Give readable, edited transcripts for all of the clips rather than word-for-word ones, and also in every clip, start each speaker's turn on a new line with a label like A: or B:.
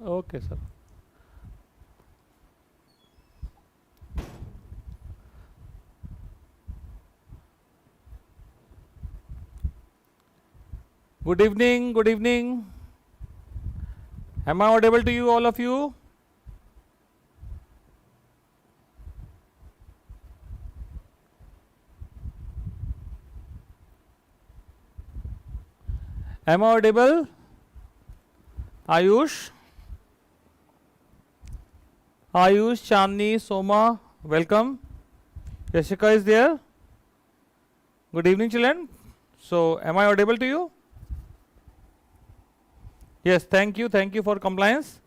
A: Okay sir. Good evening, good evening. Am I audible to you, all of you? Am I audible? Ayush? Ayush, Chandni, Soma, welcome. Jessica is there. Good evening, children. So, am I audible to you? Yes, thank you for compliance.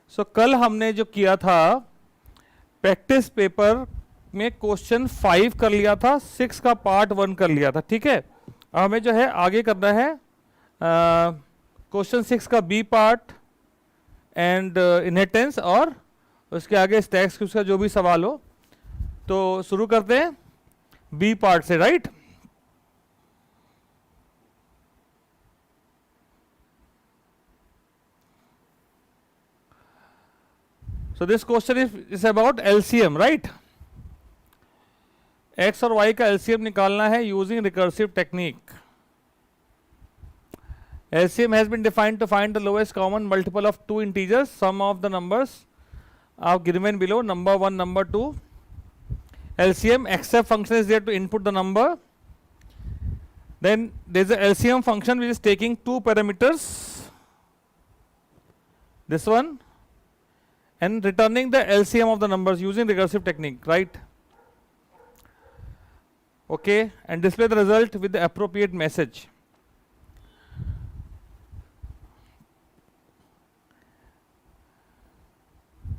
A: So, कल हमने जो किया था practice paper में question 5 कर लिया था, 6 का पार्ट 1 कर लिया था, ठीक है। हमें जो है आगे करना है क्वेश्चन 6 का बी पार्ट एंड इनहेरिटेंस, और उसके आगे स्टैक्स का जो भी सवाल हो। तो शुरू करते हैं बी पार्ट से, right. So this question is about LCM, right? X और Y का LCM निकालना है using recursive technique. LCM has been defined to find the lowest common multiple of two integers. Sum of the numbers are given below, number 1, number 2. LCM accept function is there to input the number. Then there is a LCM function which is taking two parameters. This one. And returning the LCM of the numbers using recursive technique, right? Okay, and display the result with the appropriate message.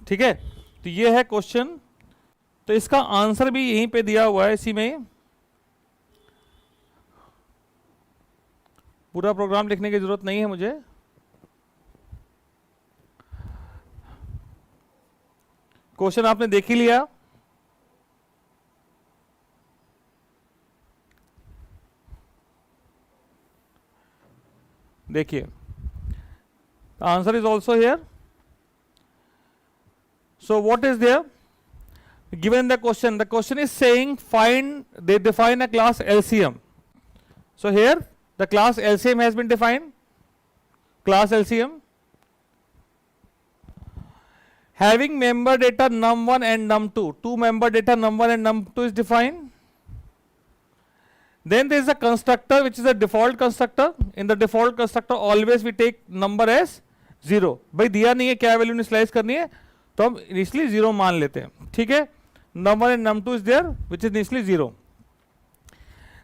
A: ठीक है, तो ये है question. तो इसका answer भी यहीं पे दिया हुआ है, इसी में। पूरा प्रोग्राम लिखने की जरूरत नहीं है मुझे। क्वेश्चन आपने देख ही लिया। देखिए, answer is also here. So what is there given the question is saying find, they define a class LCM. So here the class LCM has been defined, class LCM having member data num1 and num2. Two member data num1 and num2 is defined. Then there is a constructor which is a default constructor. In the default constructor always we take number as 0. भाई दिया नहीं है क्या value initialise करनी है, तो हम initially 0 मान लेते हैं, ठीक है। num1 and num2 is there which is initially 0.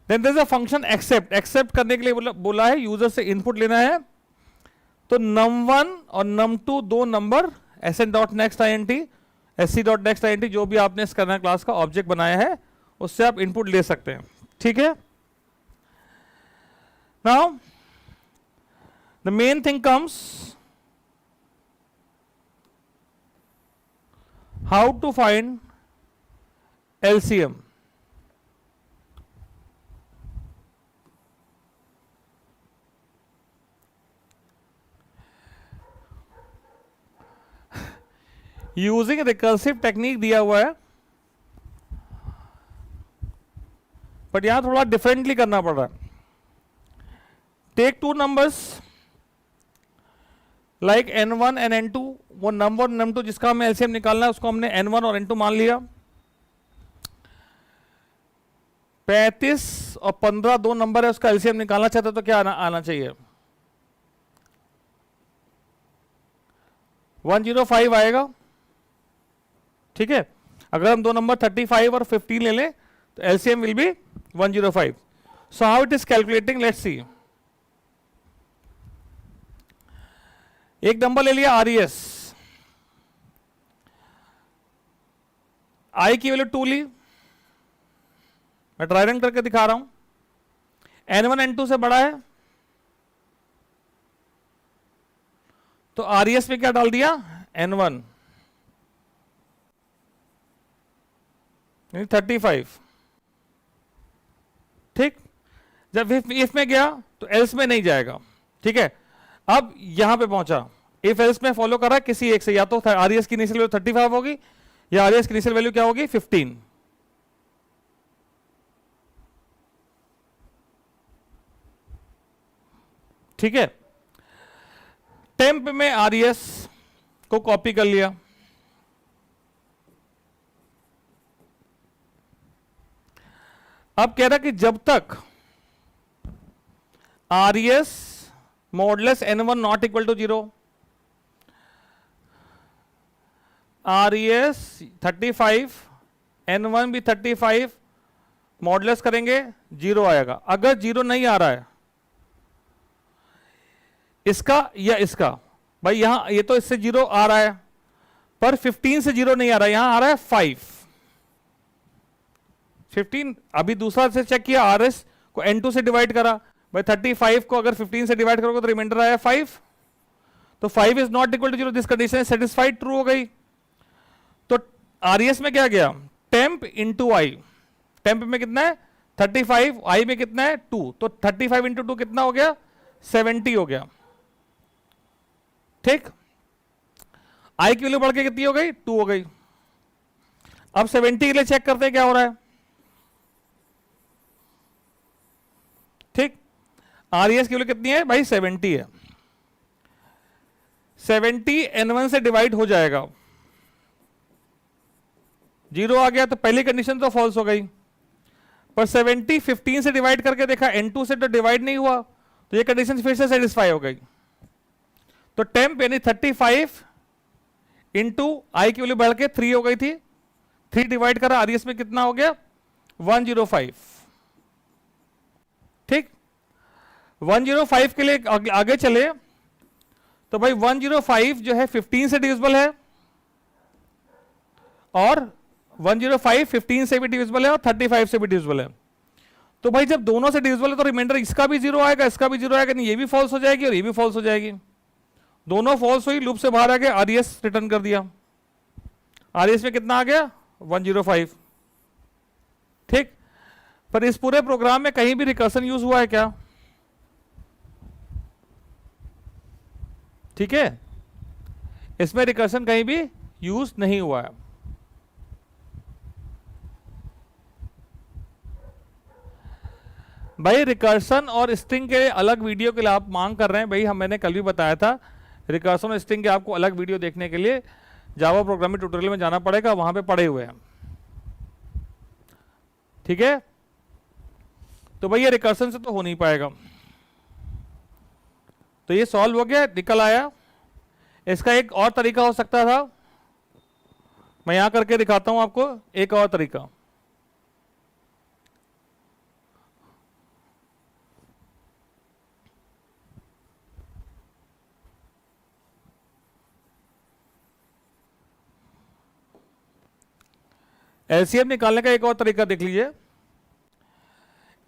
A: Then there is a function accept. Accept करने के लिए बोला है यूजर से इनपुट लेना है। तो num1 और num2 दो नंबर sn.nextInt, sc.nextInt, जो भी आपने इस करना क्लास का ऑब्जेक्ट बनाया है उससे आप इनपुट ले सकते हैं, ठीक है। Now the main thing comes, how to find LCM. Using recursive technique दिया हुआ है, बट यहां थोड़ा डिफरेंटली करना पड़ रहा है। Take two numbers like n1 and n2, वो नंबर n2 जिसका हमें LCM निकालना है उसको हमने n1 और n2 मान लिया। 35 और 15 दो नंबर है, उसका LCM निकालना चाहते तो क्या आना चाहिए? 105 आएगा, ठीक है। अगर हम दो नंबर 35 और 15 ले लें तो LCM will be 105. So how it is calculating, let's see. एक नंबर ले लिया RES, I की वैल्यू 2 ली, मैं ट्राई रन करके दिखा रहा हूं। n1 n2 से बड़ा है तो RES में क्या डाल दिया? n1 35, ठीक। जब इफ में गया तो एल्स में नहीं जाएगा, ठीक है। अब यहां पे पहुंचा इफ एल्स में फॉलो कर रहा है किसी एक से, या तो आरईएस की इनिशियल वैल्यू 35 होगी या आरईएस की इनिशियल वैल्यू क्या होगी 15। ठीक है, टेम्प में आरईएस को कॉपी कर लिया, अब कह रहा कि जब तक RES modulus n1 not equal to 0, RES 35 n1 भी 35 मॉडुलस करेंगे 0 आएगा। अगर 0 नहीं आ रहा है इसका या इसका, भाई यहां ये तो इससे 0 आ रहा है पर 15 से 0 नहीं आ रहा है, यहां आ रहा है 15। अभी दूसरा से चेक किया, आरएस को n2 से डिवाइड करा, भाई 35 को अगर 15 से डिवाइड करोगे तो रिमाइंडर आया 5, तो 5 is not equal to 0, this condition is satisfied, true हो गई। तो आरईएस में क्या गया, टेम्प इंटू आई, टेम्प में कितना है 35, आई में कितना है 2, तो 35 इंटू 2 कितना हो गया 70 हो गया। ठीक, आई की वैल्यू बढ़ के कितनी हो गई 2 हो गई। अब 70 के लिए चेक करते हैं क्या हो रहा है। ठीक, आरईएस की वैल्यू कितनी है भाई 70 है, 70 n1 से डिवाइड हो जाएगा, 0 आ गया तो पहली कंडीशन तो फॉल्स हो गई, पर 70 15 से डिवाइड करके देखा n2 से तो डिवाइड नहीं हुआ, तो ये कंडीशन फिर से सेटिस्फाई हो गई। तो टेम्प यानी 35 इंटू आई की वैल्यू बढ़ के 3 हो गई थी, 3 डिवाइड करा, आरईएस में कितना हो गया 105। ठीक, 105 के लिए आगे चले तो भाई 105 जो है 15 से डिविजिबल है, और 105 15 से भी डिविजिबल है और 35 से भी डिविजिबल है। तो भाई जब दोनों से डिविजिबल है तो रिमाइंडर इसका भी 0 आएगा, इसका भी 0 आएगा, नहीं ये भी फॉल्स हो जाएगी और ये भी फॉल्स हो जाएगी। दोनों फॉल्स हुई, लूप से बाहर आ गए, आरईएस रिटर्न कर दिया, आरईएस में कितना आ गया 105। ठीक, पर इस पूरे प्रोग्राम में कहीं भी रिकर्सन यूज हुआ है क्या? ठीक है, इसमें रिकर्सन कहीं भी यूज नहीं हुआ है। भाई रिकर्सन और स्ट्रिंग के अलग वीडियो के लिए आप मांग कर रहे हैं, भाई मैंने कल भी बताया था रिकर्सन और स्ट्रिंग के आपको अलग वीडियो देखने के लिए जावा प्रोग्रामिंग ट्यूटोरियल में जाना पड़ेगा, वहां पे पड़े हुए हैं। ठीक है, तो भाई ये रिकर्सन से तो हो नहीं पाएगा, तो ये सॉल्व हो गया, निकल आया। इसका एक और तरीका हो सकता था, मैं यहां करके दिखाता हूं आपको एक और तरीका। एलसीएम निकालने का एक और तरीका देख लीजिए।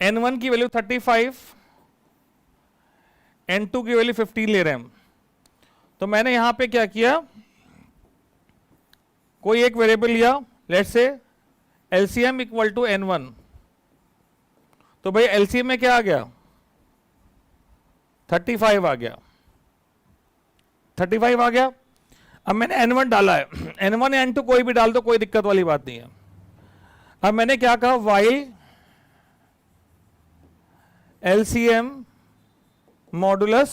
A: n1 की वैल्यू 35, n2 की वैल्यू 15 ले रहे हैं हम, तो मैंने यहां पे क्या किया, कोई एक वेरिएबल लिया, let's say LCM equal to n1, तो भाई एलसीएम में क्या आ गया 35 आ गया, 35 आ गया। अब मैंने n1 डाला है, n1 या n2 कोई भी डाल दो, कोई दिक्कत वाली बात नहीं है। अब मैंने क्या कहा, while LCM modulus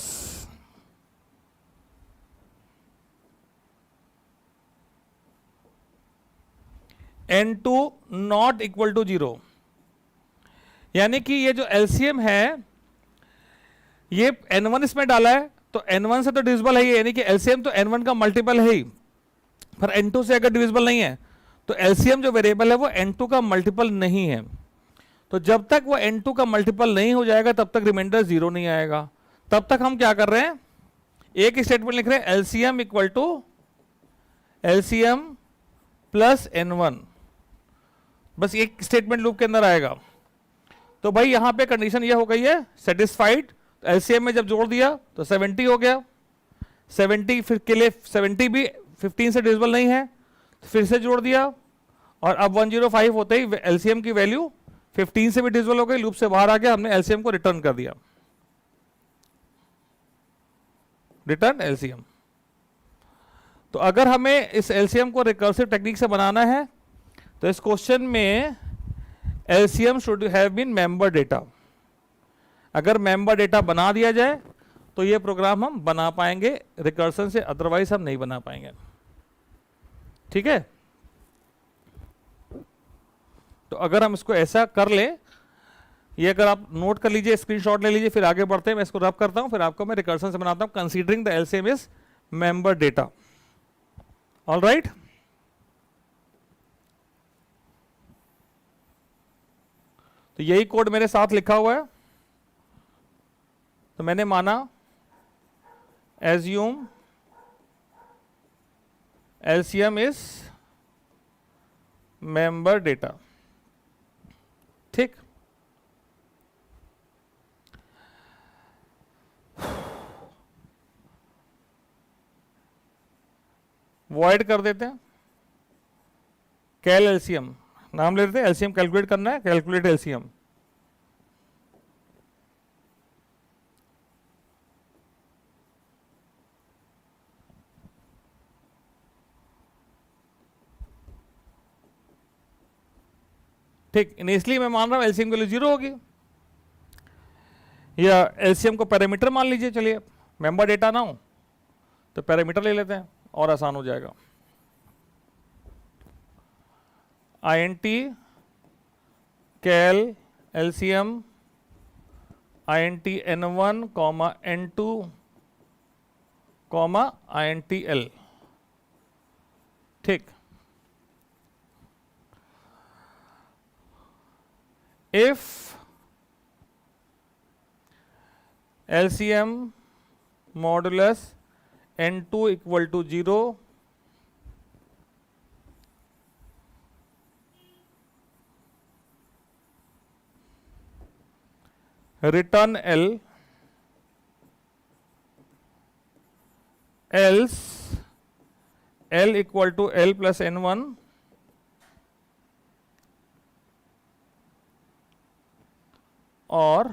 A: n2 not equal to 0, यानी कि ये जो एलसीएम है ये n1 इसमें डाला है, तो n1 से तो डिविजिबल है, यानी कि एलसीएम तो n1 का मल्टीपल है ही, पर n2 से अगर डिविजिबल नहीं है तो एलसीएम जो वेरिएबल है वो n2 का मल्टीपल नहीं है। तो जब तक वो n2 का मल्टीपल नहीं हो जाएगा तब तक रिमाइंडर 0 नहीं आएगा। तब तक हम क्या कर रहे हैं, एक स्टेटमेंट लिख रहे हैं, LCM equal to LCM plus n1, बस एक स्टेटमेंट लूप के अंदर आएगा। तो भाई यहां पे कंडीशन ये हो गई है सेटिस्फाइड, एलसीएम में जब जोड़ दिया तो 70 हो गया, 70 फिर के लिए 70 भी 15 से डिविजिबल नहीं है, तो फिर से जोड़ दिया, और अब 105 होते ही एलसीएम की वैल्यू 15 से भी डिविजिबल हो गई, लूप से बाहर आ गया, हमने एलसीएम को रिटर्न कर दिया, रिटर्न एलसीएम। तो अगर हमें इस एलसीएम को रिकर्सिव टेक्निक से बनाना है तो इस क्वेश्चन में LCM should have been member data. अगर मेंबर डेटा बना दिया जाए तो ये प्रोग्राम हम बना पाएंगे रिकर्सन से, अदरवाइज हम नहीं बना पाएंगे। ठीक है, तो अगर हम इसको ऐसा कर ले, ये अगर आप नोट कर लीजिए, स्क्रीनशॉट ले लीजिए, फिर आगे बढ़ते हैं। मैं इसको रब करता हूं, फिर आपको मैं रिकर्सन से बनाता हूं, considering the LCM is member data. All right, तो यही कोड मेरे साथ लिखा हुआ है। तो मैंने माना assume LCM is member data. ठीक, वॉइड कर देते हैं कैल एलसीएम, नाम ले लेते हैं, एलसीएम कैलकुलेट करना है, कैलकुलेट एलसीएम। ठीक, इसलिए मैं मान रहा हूं एलसीएम की वैल्यू 0 होगी, या एलसीएम को पैरामीटर मान लीजिए। चलिए, मेंबर डेटा ना हो तो पैरामीटर ले लेते हैं और आसान हो जाएगा। INT कैल LCM INT N1, N2, INT L। ठीक, if LCM modulus N2 equal to 0, return L, else L equal to L plus N1, और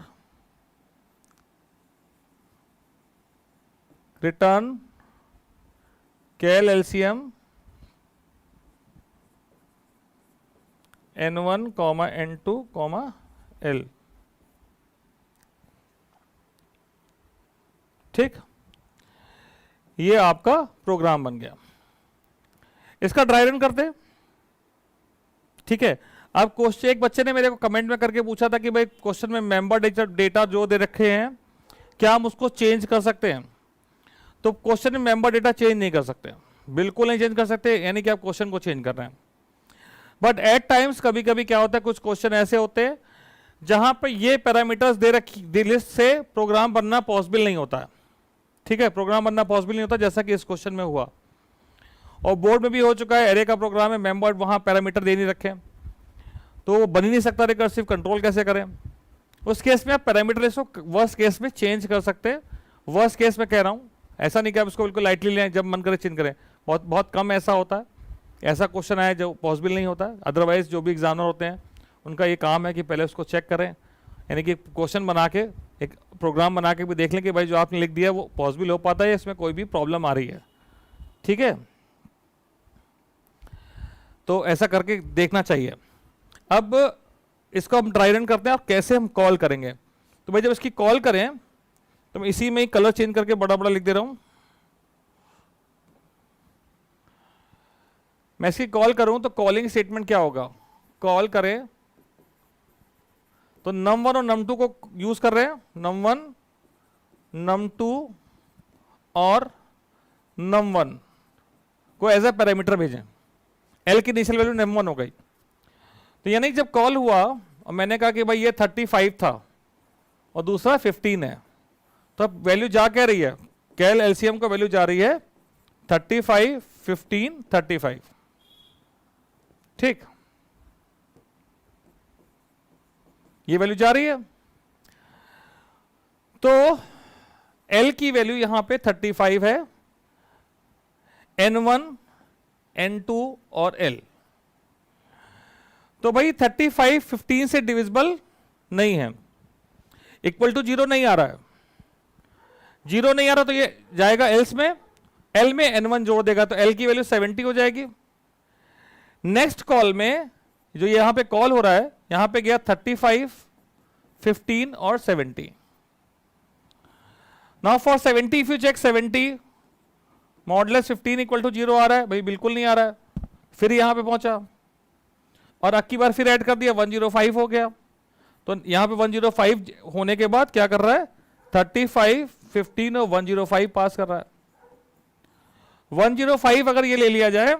A: रिटर्न कैल एलसीएम N1, N2, L। ठीक, ये आपका प्रोग्राम बन गया। इसका ड्राई रन करते हैं। ठीक है, अब क्वेश्चन, एक बच्चे ने मेरे को कमेंट में करके पूछा था कि भाई क्वेश्चन में मेंबर डेटा जो दे रखे हैं क्या हम उसको चेंज कर सकते हैं। तो क्वेश्चन में मेंबर डेटा चेंज नहीं कर सकते, बिल्कुल नहीं चेंज कर सकते, यानी कि आप क्वेश्चन को चेंज कर रहे हैं। बट एट टाइम्स कभी कभी क्या होता है, कुछ क्वेश्चन ऐसे होते हैं जहां पे ये पैरामीटर्स दे रखी लिस्ट से प्रोग्राम बनना पॉसिबल नहीं होता है। ठीक है, प्रोग्राम बनना पॉसिबल नहीं होता, जैसा कि इस क्वेश्चन में हुआ, और बोर्ड में भी हो चुका है। एरे का प्रोग्राम है, मेंबर वहां पैरामीटर दे नहीं रखे, तो वो बन ही नहीं सकता रिकर्सिव, कंट्रोल कैसे करें। उस केस में आप पैरामीटर इसको वर्स्ट केस में चेंज कर सकते हैं। वर्स्ट केस में कह रहा हूं, ऐसा नहीं कि आप इसको बिल्कुल लाइटली लें, जब मन करे चेंज करें। बहुत बहुत कम ऐसा होता है, ऐसा क्वेश्चन आया जो पॉसिबल नहीं होता है। अदरवाइज जो भी एग्जामिनर होते हैं उनका ये काम है कि पहले उसको चेक करें, यानी कि क्वेश्चन बना के, एक प्रोग्राम बना के भी देख लें कि भाई जो आपने लिख दिया वो पॉसिबल हो पाता है, इसमें कोई भी प्रॉब्लम आ रही है। ठीक है, तो ऐसा करके देखना चाहिए। अब इसको हम ड्राई रन करते हैं और कैसे हम कॉल करेंगे। तो भाई जब इसकी कॉल करें तो मैं इसी में ही कलर चेंज करके बड़ा बड़ा लिख दे रहा हूं। मैं इसकी कॉल करूं तो कॉलिंग स्टेटमेंट क्या होगा, कॉल करें तो num1 और num2 को यूज कर रहे हैं, num1 num2 और num1 को एज ए पैरामीटर भेजें। L की इनिशियल वैल्यू num1 हो गई। तो यानी जब कॉल हुआ और मैंने कहा कि भाई ये 35 था और दूसरा 15 है, तो अब वैल्यू जा क्या रही है, कैल एलसीएम का वैल्यू जा रही है 35, 15, 35। ठीक, ये वैल्यू जा रही है। तो L की वैल्यू यहां पे 35 है, N1, N2 और L। तो भाई 35 15 से डिविजिबल नहीं है, इक्वल टू 0 नहीं आ रहा है, 0 नहीं आ रहा, तो ये जाएगा एल्स में, एल में N1 जोड़ देगा तो एल की वैल्यू 70 हो जाएगी। नेक्स्ट कॉल में जो यहां पे कॉल हो रहा है, यहां पे गया 35, 15 और 70। Now for 70 if you check 70 modulus 15 equal to 0 आ रहा है, भाई बिल्कुल नहीं आ रहा है। फिर यहां पे पहुंचा और अक्की बार फिर ऐड कर दिया, 105 हो गया। तो यहां पे 105 होने के बाद क्या कर रहा है, 35, 15 और 105 पास कर रहा है। 105 अगर ये ले लिया जाए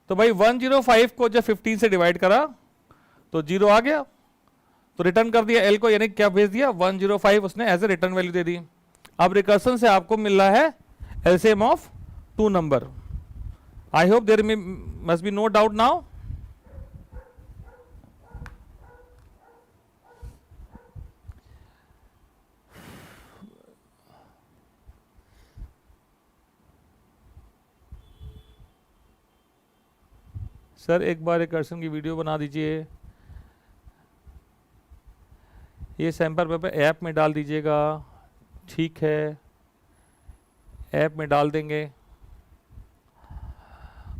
A: तो भाई 105 को जब 15 से डिवाइड करा तो 0 आ गया, तो रिटर्न कर दिया एल को, यानी क्या भेज दिया, 105 उसने एज ए रिटर्न वैल्यू दे दी। अब रिकर्सन से आपको मिल रहा है LCM of two number. I hope there must be no doubt now. Sir एक बार रिकर्सन की वीडियो बना दीजिए, ये सैंपल पेपर ऐप में डाल दीजिएगा। ठीक है, ऐप में डाल देंगे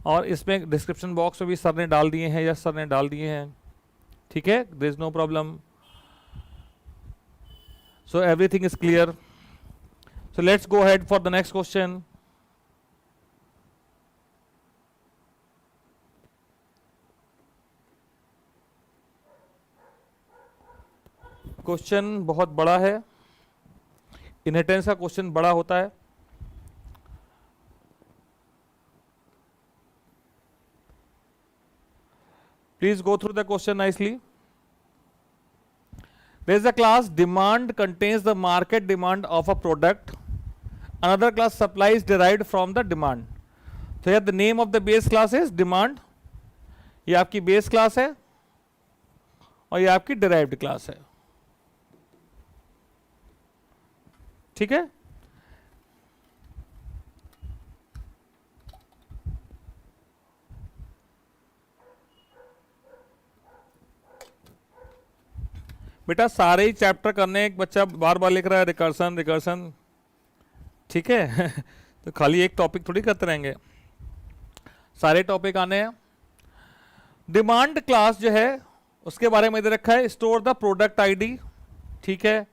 A: और इसमें डिस्क्रिप्शन बॉक्स में भी सर ने डाल दिए हैं, यस सर ने डाल दिए हैं। ठीक है, there is no problem, so everything is clear. So let's go ahead for the next question. Question बहुत बड़ा है, इनहेरिटेंस का क्वेश्चन बड़ा होता है। Please go through the question nicely. There is a class demand contains the market demand of a product, another class supply is derived from the demand. तो here the name of the base class is demand, ये आपकी base class है और ये आपकी derived class है। ठीक है, बेटा सारे ही चैप्टर करने, एक बच्चा बार बार लिख रहा है रिकर्सन रिकर्सन। ठीक है तो खाली एक टॉपिक थोड़ी करते रहेंगे, सारे टॉपिक आने हैं। डिमांड क्लास जो है उसके बारे में दे रखा है, स्टोर द प्रोडक्ट आईडी। ठीक है,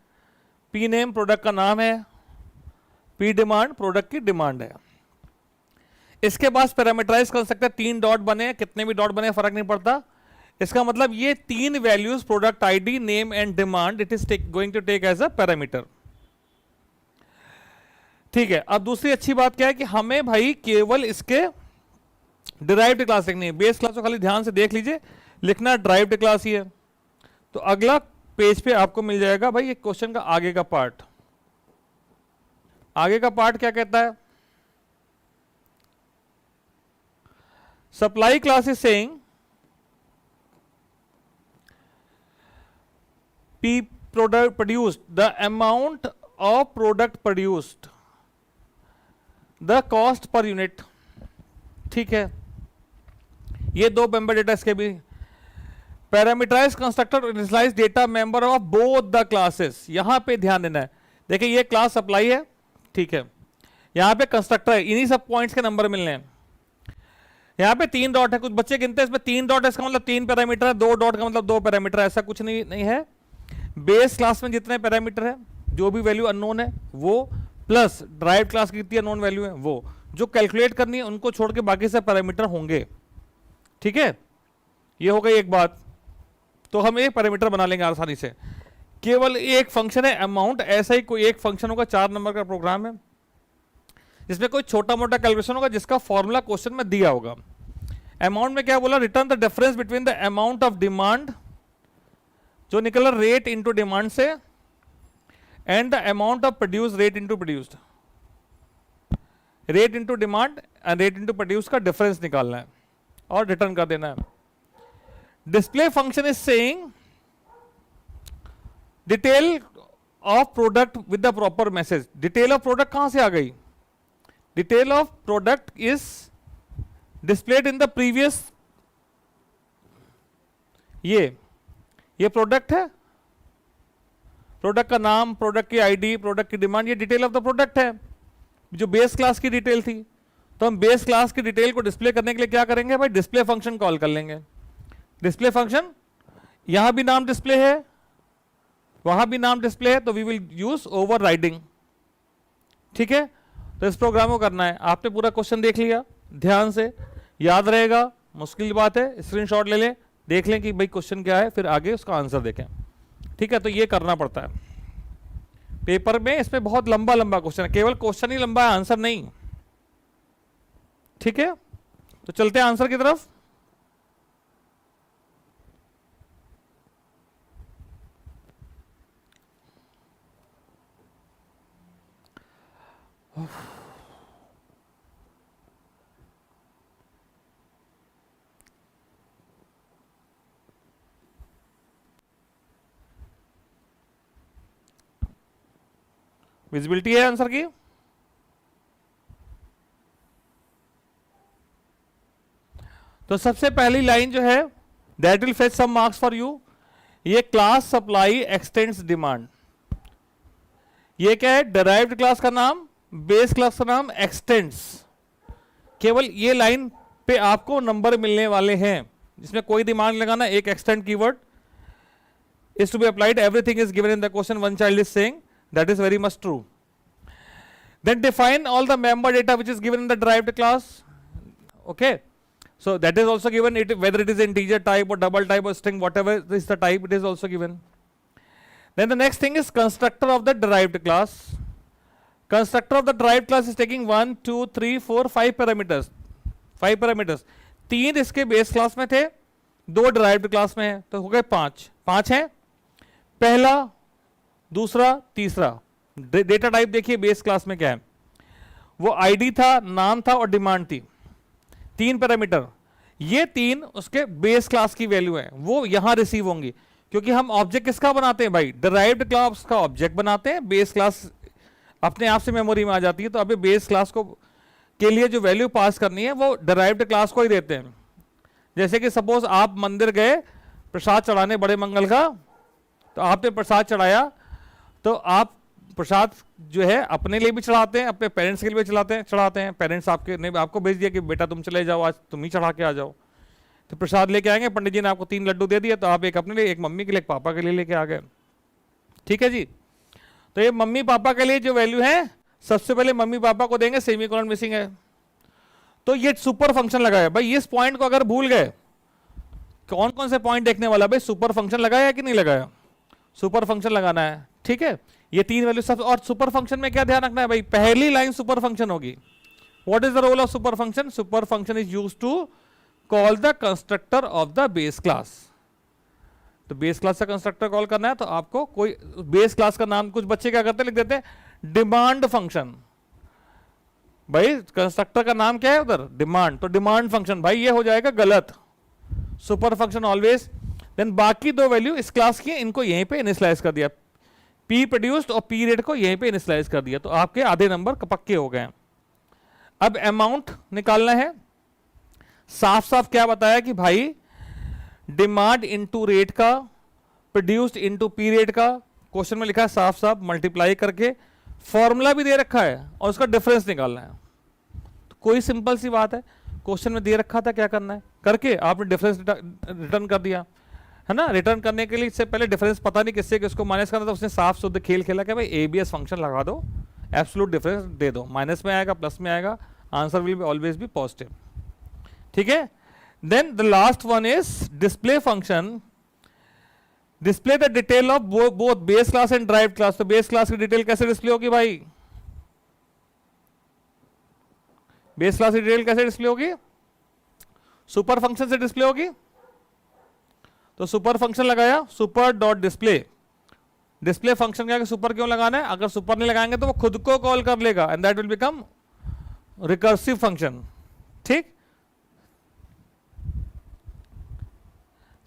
A: पी नेम प्रोडक्ट का नाम है, पी डिमांड प्रोडक्ट की डिमांड है। इसके पास पैरामीटराइज कर सकते हैं, 3 डॉट बने, कितने भी डॉट बने फर्क नहीं पड़ता। इसका मतलब ये 3 values product ID, name and demand, it is going to take as a parameter. ठीक है, अब दूसरी अच्छी बात क्या है कि हमें भाई केवल इसके डिराइव्ड क्लास लिखनी है। बेस क्लास को खाली ध्यान से देख लीजिए, लिखना डिराइव्ड क्लास ही है। तो अगला पेज पे आपको मिल जाएगा भाई ये क्वेश्चन का आगे का पार्ट। आगे का पार्ट क्या कहता है, supply class is saying P product produced, the amount of product produced, the cost per unit। ठीक है, ये 2 मेंबर डेटा इसके भी। Parameterize constructor initialize data member of both the classes, यहां पे ध्यान देना है। देखिए ये क्लास सप्लाई है, ठीक है, यहां पे कंस्ट्रक्टर है, इन्हीं सब पॉइंट्स के नंबर मिलने हैं। यहां पे 3 डॉट है, कुछ बच्चे गिनते हैं इसमें 3 डॉट है, इसका मतलब 3 पैरामीटर है, 2 डॉट का मतलब 2 पैरामीटर है, ऐसा कुछ नहीं है। बेस क्लास में जितने पैरामीटर है, जो भी वैल्यू अननोन है वो, प्लस ड्राइव क्लास की कितनी अननोन वैल्यू है वो, जो कैलकुलेट करनी है उनको छोड़ के बाकी सब पैरामीटर होंगे। ठीक है, ये हो गई एक बात। तो हम एक पैरामीटर बना लेंगे आसानी से। केवल एक फंक्शन है अमाउंट, ऐसा ही कोई एक फंक्शन होगा, 4 नंबर का प्रोग्राम है जिसमें कोई छोटा मोटा कैलकुलेशन होगा जिसका फॉर्मूला क्वेश्चन में दिया होगा। अमाउंट में क्या बोला, return the difference between the amount of demand, जो निकला रेट इनटू डिमांड से, and the amount of produce rate into produced. Rate into demand and rate into produce का डिफरेंस निकालना है और रिटर्न कर देना है। Display function is saying detail of product with the proper message. Detail of product कहां से आ गई, detail of product is displayed in the previous, ये प्रोडक्ट है प्रोडक्ट का नाम, प्रोडक्ट की आईडी, प्रोडक्ट की डिमांड, ये डिटेल ऑफ द प्रोडक्ट है जो बेस क्लास की डिटेल थी। तो हम बेस क्लास की डिटेल को डिस्प्ले करने के लिए क्या करेंगे भाई, डिस्प्ले फंक्शन कॉल कर लेंगे। डिस्प्ले फंक्शन, यहां भी नाम डिस्प्ले है, वहां भी नाम डिस्प्ले है, तो वी विल यूज ओवरराइडिंग। ठीक है, तो इस प्रोग्राम को करना है। आपने पूरा क्वेश्चन देख लिया, ध्यान से याद रहेगा, मुश्किल बात है, स्क्रीनशॉट ले लें, देख लें कि भाई क्वेश्चन क्या है, फिर आगे उसका आंसर देखें। ठीक है, तो ये करना पड़ता है पेपर में। इसमें बहुत लंबा लंबा क्वेश्चन है, केवल क्वेश्चन ही लंबा है, आंसर नहीं। ठीक है, तो चलते हैं आंसर की तरफ। विजिबिलिटी है आंसर की? तो सबसे पहली लाइन जो है, that will fetch some marks for you, ये क्लास सप्लाई एक्सटेंड्स डिमांड। ये क्या है, डिराइव्ड क्लास का नाम, बेस क्लास का नाम, एक्सटेंड्स। केवल ये लाइन पे आपको नंबर मिलने वाले हैं, जिसमें कोई दिमाग लगाना। एक extend keyword is to be applied, everything is given in the question, one child is saying, that is very much true. Then define all the member data which is given in the derived class. Okay, so that is also given, whether it is integer type or double type or string, whatever is the type, it is also given. Then the next thing is constructor of the derived class. Constructor of the derived class is taking 1 2 3 4 5 parameters, 5 parameters। 3 इसके base class में थे, 2 derived class में है, तो हो गए 5 हैं। पहला, दूसरा, तीसरा। डेटा टाइप देखिए बेस क्लास में क्या है, वो आईडी था, नाम था और डिमांड थी। 3 पैरामीटर, ये 3 उसके बेस क्लास की वैल्यू है, वो यहां रिसीव होंगी। क्योंकि हम ऑब्जेक्ट किसका बनाते हैं भाई, डिराइव्ड क्लास का ऑब्जेक्ट बनाते हैं, बेस क्लास अपने आप से मेमोरी में आ जाती है। तो अभी बेस क्लास को के लिए जो वैल्यू पास करनी है वो डिराइव्ड क्लास को ही देते हैं। जैसे कि सपोज आप मंदिर गए प्रसाद चढ़ाने बड़े मंगल का, तो आपने प्रसाद चढ़ाया, तो आप प्रसाद जो है अपने लिए भी चढ़ाते हैं, अपने पेरेंट्स के लिए भी चढ़ाते हैं। पेरेंट्स आपके ने आपको भेज दिया कि बेटा तुम चले जाओ, आज तुम ही चढ़ा के आ जाओ, तो प्रसाद लेके आएंगे। पंडित जी ने आपको 3 लड्डू दे दिए, तो आप एक अपने लिए, एक मम्मी के लिए, एक पापा के लिए लेके आ गए। ठीक है जी, तो ये मम्मी पापा के लिए जो वैल्यू है, सबसे पहले मम्मी पापा को देंगे, सेमीकोलन मिसिंग है, तो ये सुपर फंक्शन लगाया। भाई इस पॉइंट को अगर भूल गए, कौन कौन से पॉइंट देखने वाला, भाई सुपर फंक्शन लगाया कि नहीं लगाया, सुपर फंक्शन लगाना है। ठीक है, ये 3 वैल्यू सब। और सुपर फंक्शन में क्या ध्यान रखना है भाई, पहली लाइन सुपर फंक्शन होगी। What is the role of super function, super function is used to call the constructor of the base class. तो बेस क्लास का कंस्ट्रक्टर कॉल करना है, तो आपको कोई बेस क्लास का नाम, कुछ बच्चे क्या करते हैं, लिख देते हैं डिमांड फंक्शन। भाई कंस्ट्रक्टर का नाम क्या है उधर, डिमांड, तो डिमांड फंक्शन, भाई ये हो जाएगा गलत। Super function always. देन बाकी 2 वैल्यू इस क्लास की, इनको यहीं पे इनिशियलाइज कर दिया, पी प्रोड्यूस्ड और पी रेट को यहीं पे इनिशियलाइज कर दिया, तो आपके आधे नंबर पक्के हो गए। अब अमाउंट निकालना है। साफ साफ क्या बताया कि भाई डिमांड इनटू रेट का, प्रोड्यूस्ड इनटू पी रेट का, क्वेश्चन में लिखा है साफ साफ, मल्टीप्लाई करके, फॉर्मूला भी दे रखा है और उसका डिफरेंस निकालना है। तो कोई सिंपल सी बात है, क्वेश्चन में दे रखा था, क्या करना है, करके आपने डिफरेंस रिटर्न कर दिया, है ना। रिटर्न करने के लिए इससे पहले डिफरेंस पता नहीं किससे किसको माइनस करना था, उसने साफ शुद्ध खेल खेला कि भाई एबीएस फंक्शन लगा दो, एब्सोल्यूट डिफरेंस दे दो, माइनस में आएगा प्लस में आएगा, answer will be always be positive. ठीक है, then the last one is display function, display the detail of both base class and derived class. तो बेस क्लास की डिटेल कैसे डिस्प्ले होगी भाई, बेस क्लास की डिटेल कैसे डिस्प्ले होगी, सुपर फंक्शन से डिस्प्ले होगी। तो सुपर फंक्शन लगाया, super dot display, display function क्या, सुपर क्यों लगाना है, अगर सुपर नहीं लगाएंगे तो वो खुद को कॉल कर लेगा, and that will become recursive function. ठीक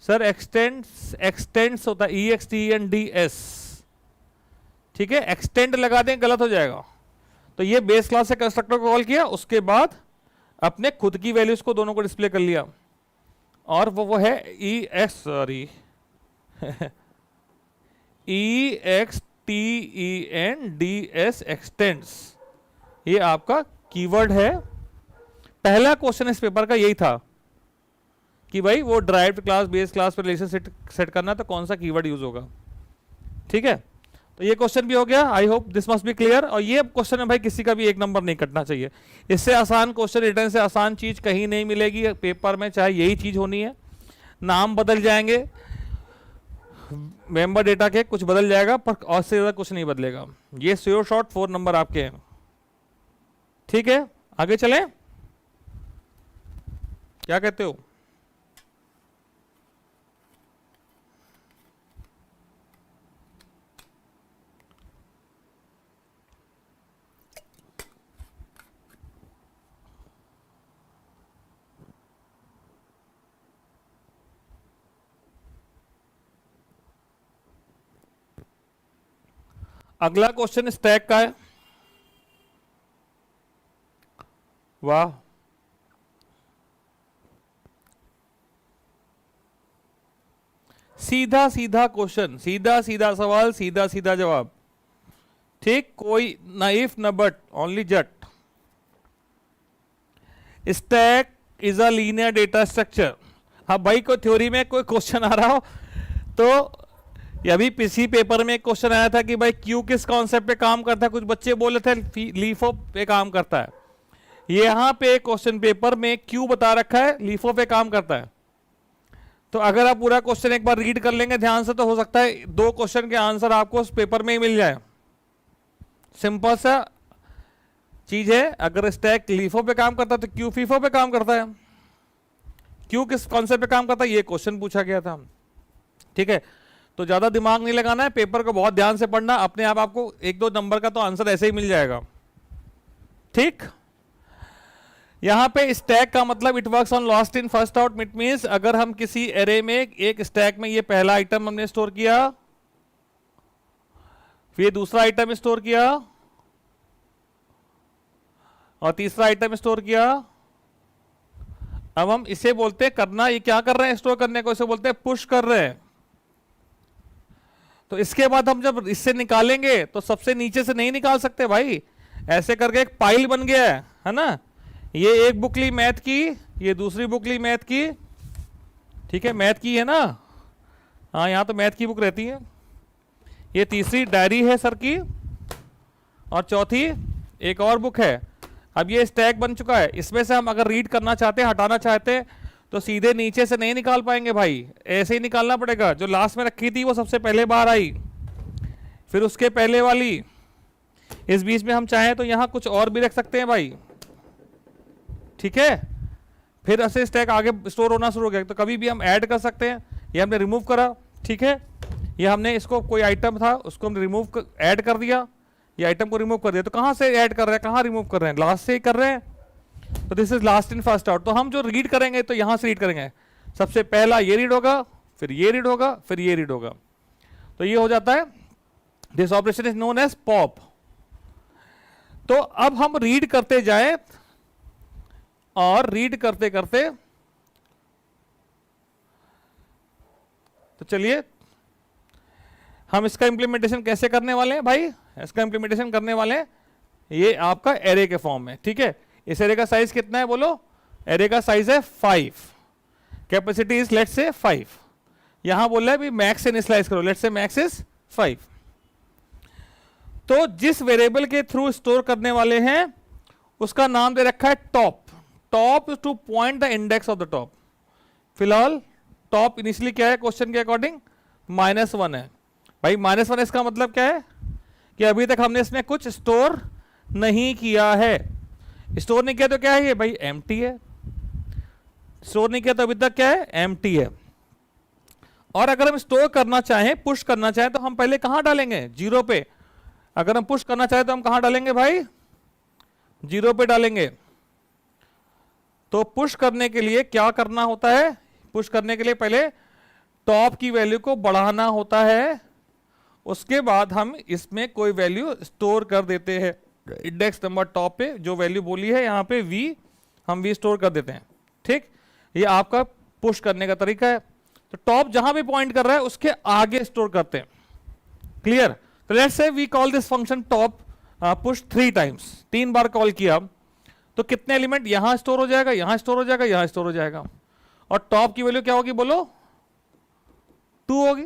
A: सर, एक्सटेंड्स होता है EXTENDS। ठीक है, एक्सटेंड लगा दें गलत हो जाएगा। तो ये बेस क्लास से कंस्ट्रक्टर को कॉल किया, उसके बाद अपने खुद की वैल्यूज को दोनों को डिस्प्ले कर लिया, और वो है EXTEND TENDS एक्सटेंड्स, ये आपका कीवर्ड है। पहला क्वेश्चन इस पेपर का यही था कि भाई वो ड्राइव्ड क्लास बेस क्लास पर रिलेशन सेट करना, तो कौन सा कीवर्ड यूज होगा। ठीक है, तो ये क्वेश्चन भी हो गया। I hope this must be clear. और ये क्वेश्चन में भाई किसी का भी एक नंबर नहीं कटना चाहिए। इससे आसान क्वेश्चन, रिटर्न से आसान चीज कहीं नहीं मिलेगी पेपर में, चाहे यही चीज होनी है। नाम बदल जाएंगे मेंबर डेटा के, कुछ बदल जाएगा, पर और से ज्यादा कुछ नहीं बदलेगा। ये श्योर शॉर्ट 4 नंबर आपके हैं। ठीक है, आगे चलें, क्या कहते हो। अगला क्वेश्चन स्टैक का है। वाह, सीधा सीधा क्वेश्चन, सीधा सीधा सवाल, सीधा सीधा जवाब। ठीक, कोई ना इफ ना बट, ओनली जट। Stack is a linear data structure. हाँ भाई, कोई थ्योरी में कोई क्वेश्चन आ रहा हो तो, अभी पिछली पेपर में एक क्वेश्चन आया था कि भाई क्यू किस कॉन्सेप्ट पे काम करता है, कुछ बच्चे बोले थे लीफो पे काम करता है। यहां पे क्वेश्चन पेपर में क्यू बता रखा है लीफो पे काम करता है। तो अगर आप पूरा क्वेश्चन एक बार रीड कर लेंगे ध्यान से, तो हो सकता है 2 क्वेश्चन के आंसर आपको उस पेपर में ही मिल जाए। सिंपल सा चीज है। अगर स्टैक लीफो पे काम करता है तो क्यू फीफो पे काम करता है। क्यू किस कॉन्सेप्ट पे काम करता है, ये क्वेश्चन पूछा गया था। ठीक है, तो ज्यादा दिमाग नहीं लगाना है, पेपर को बहुत ध्यान से पढ़ना, अपने आप आपको 1-2 नंबर का तो आंसर ऐसे ही मिल जाएगा। ठीक, यहां पे स्टैक का मतलब it works on last in first out. It means अगर हम किसी एरे में एक स्टैक में ये पहला आइटम हमने स्टोर किया, फिर दूसरा आइटम स्टोर किया, और तीसरा आइटम स्टोर किया। अब हम इसे बोलते हैं करना, ये क्या कर रहे हैं स्टोर करने को, इसे बोलते हैं पुश कर रहे हैं। तो इसके बाद हम जब इससे निकालेंगे तो सबसे नीचे से नहीं निकाल सकते भाई, ऐसे करके एक पाइल बन गया है ना। ये एक बुक ली मैथ की, ये दूसरी बुक ली मैथ की। ठीक है, मैथ की है ना, हाँ यहाँ तो मैथ की बुक रहती है। ये तीसरी डायरी है सर की, और चौथी एक और बुक है। अब ये स्टैक बन चुका है, इसमें से हम अगर रीड करना चाहते हैं, हटाना चाहते हैं, तो सीधे नीचे से नहीं निकाल पाएंगे भाई, ऐसे ही निकालना पड़ेगा। जो लास्ट में रखी थी वो सबसे पहले बाहर आई, फिर उसके पहले वाली, इस बीच में हम चाहें तो यहां कुछ और भी रख सकते हैं भाई। ठीक है, फिर ऐसे स्टैक आगे स्टोर होना शुरू हो गया। तो कभी भी हम ऐड कर सकते हैं, ये हमने रिमूव करा। ठीक है, ये हमने इसको कोई आइटम था उसको हमने रिमूव ऐड कर दिया, ये आइटम को रिमूव कर दिया। तो कहां से ऐड कर रहे हैं, कहां रिमूव कर रहे हैं, लास्ट से ही कर रहे हैं। तो this is last in first out. तो हम जो रीड करेंगे तो यहां से रीड करेंगे, सबसे पहला ये रीड होगा, फिर ये रीड होगा, फिर ये रीड होगा। तो ये हो जाता है, this operation is known as pop. तो अब हम रीड करते जाएं, और रीड करते करते, तो चलिए हम इसका इंप्लीमेंटेशन कैसे करने वाले हैं भाई। इसका इंप्लीमेंटेशन करने वाले हैं ये आपका एरे के फॉर्म में। ठीक है, इस एरे का साइज कितना है बोलो, एरे का साइज है 5, कैपेसिटी इज लेट्स से 5। यहां बोल रहा है भी मैक्स से इनिशियलाइज करो, लेट्स से मैक्स इज 5। तो जिस वेरिएबल के थ्रू स्टोर करने वाले हैं उसका नाम दे रखा है top. Top two point the index of the top. फिलहाल टॉप इनिशियली क्या है क्वेश्चन के अकॉर्डिंग, -1 है भाई। -1 इसका मतलब क्या है कि अभी तक हमने इसमें कुछ स्टोर नहीं किया है। स्टोर नहीं किया तो क्या है ये भाई, एम्प्टी है। स्टोर नहीं किया तो अभी तक क्या है, एम्प्टी है। और अगर हम स्टोर करना चाहें, पुश करना चाहें, तो हम पहले कहां डालेंगे, 0 पे। अगर हम पुश करना चाहें तो हम कहां डालेंगे भाई, 0 पे डालेंगे। तो पुश करने के लिए क्या करना होता है, पुश करने के लिए पहले टॉप की वैल्यू को बढ़ाना होता है, उसके बाद हम इसमें कोई वैल्यू स्टोर कर देते हैं। इंडेक्स नंबर टॉप पे जो वैल्यू बोली है यहां पे v, हम v स्टोर कर देते हैं। ठीक, ये आपका पुश करने का तरीका है। तो टॉप जहां भी पॉइंट कर रहा है उसके आगे स्टोर करते हैं। क्लियर, तो let's say we call this function top push 3 times, 3 बार कॉल किया तो कितने एलिमेंट यहां स्टोर हो जाएगा, यहां स्टोर हो जाएगा, यहां स्टोर हो जाएगा, और टॉप की वैल्यू क्या होगी बोलो, 2 होगी।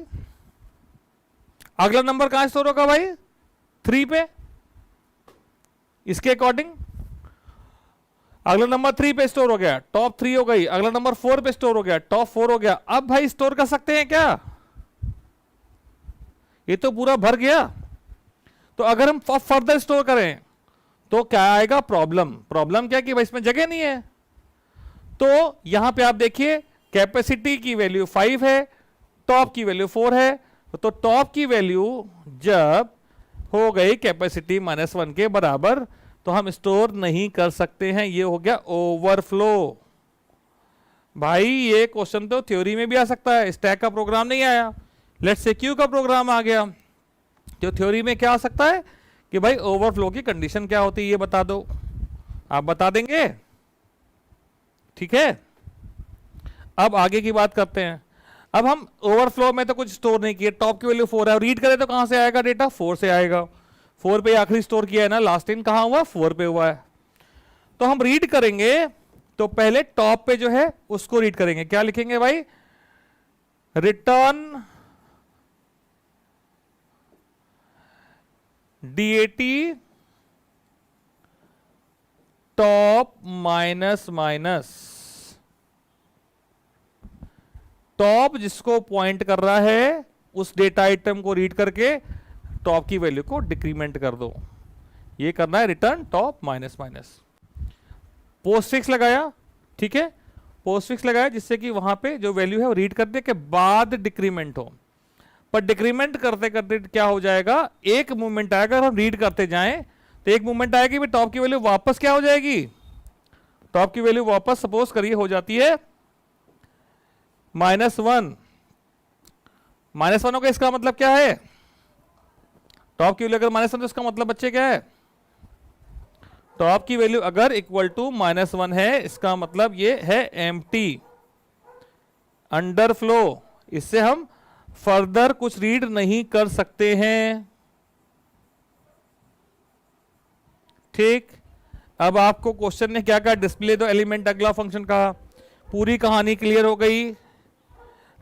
A: अगला नंबर कहां स्टोर होगा भाई, 3 पे, इसके अकॉर्डिंग अगला नंबर 3 पे स्टोर हो गया, टॉप 3 हो गई, अगला नंबर 4 पे स्टोर हो गया, टॉप 4 हो गया। अब भाई स्टोर कर सकते हैं क्या, ये तो पूरा भर गया। तो अगर हम फर्दर स्टोर करें तो क्या आएगा, प्रॉब्लम। प्रॉब्लम क्या कि भाई इसमें जगह नहीं है। तो यहां पे आप देखिए कैपेसिटी की वैल्यू 5 है, टॉप की वैल्यू 4 है, तो टॉप की वैल्यू जब हो गई कैपेसिटी -1 के बराबर तो हम स्टोर नहीं कर सकते हैं, ये हो गया ओवरफ्लो। भाई ये क्वेश्चन तो थ्योरी में भी आ सकता है, स्टैक का प्रोग्राम नहीं आया, लेट्स से क्यू का प्रोग्राम आ गया। तो थ्योरी में क्या आ सकता है कि भाई ओवरफ्लो की कंडीशन क्या होती है ये बता दो, आप बता देंगे, ठीक है। अब आगे की बात करते हैं। अब हम ओवरफ्लो में तो कुछ स्टोर नहीं किए, टॉप की वैल्यू 4 है, रीड करें तो कहां से आएगा डेटा, 4 से आएगा, 4 पे आखिरी स्टोर किया है ना, लास्ट इन कहां हुआ, 4 पे हुआ है। तो हम रीड करेंगे तो पहले टॉप पे जो है उसको रीड करेंगे, क्या लिखेंगे भाई, return DAT top minus minus, top जिसको पॉइंट कर रहा है उस डेटा आइटम को रीड करके टॉप की वैल्यू को डिक्रीमेंट कर दो, ये करना है return top minus minus. Postfix लगाया, ठीक है, पोस्टफिक्स लगाया जिससे कि वहां पे जो वैल्यू है वो रीड करने के बाद डिक्रीमेंट हो। पर डिक्रीमेंट करते करते क्या हो जाएगा, एक मूवमेंट आएगा, अगर हम रीड करते जाएं तो एक मूवमेंट आएगी, टॉप की वैल्यू वापस क्या हो जाएगी, टॉप की वैल्यू वापस सपोज करिए हो जाती है -1। -1 होगा, इसका मतलब क्या है, टॉप की वैल्यू अगर -1 तो इसका मतलब बच्चे क्या है, टॉप की वैल्यू अगर इक्वल टू -1 है इसका मतलब ये है एम्प्टी, अंडरफ्लो, इससे हम फर्दर कुछ रीड नहीं कर सकते हैं, ठीक। अब आपको क्वेश्चन ने क्या कहा, डिस्प्ले दो एलिमेंट अगला फंक्शन कहा, पूरी कहानी क्लियर हो गई।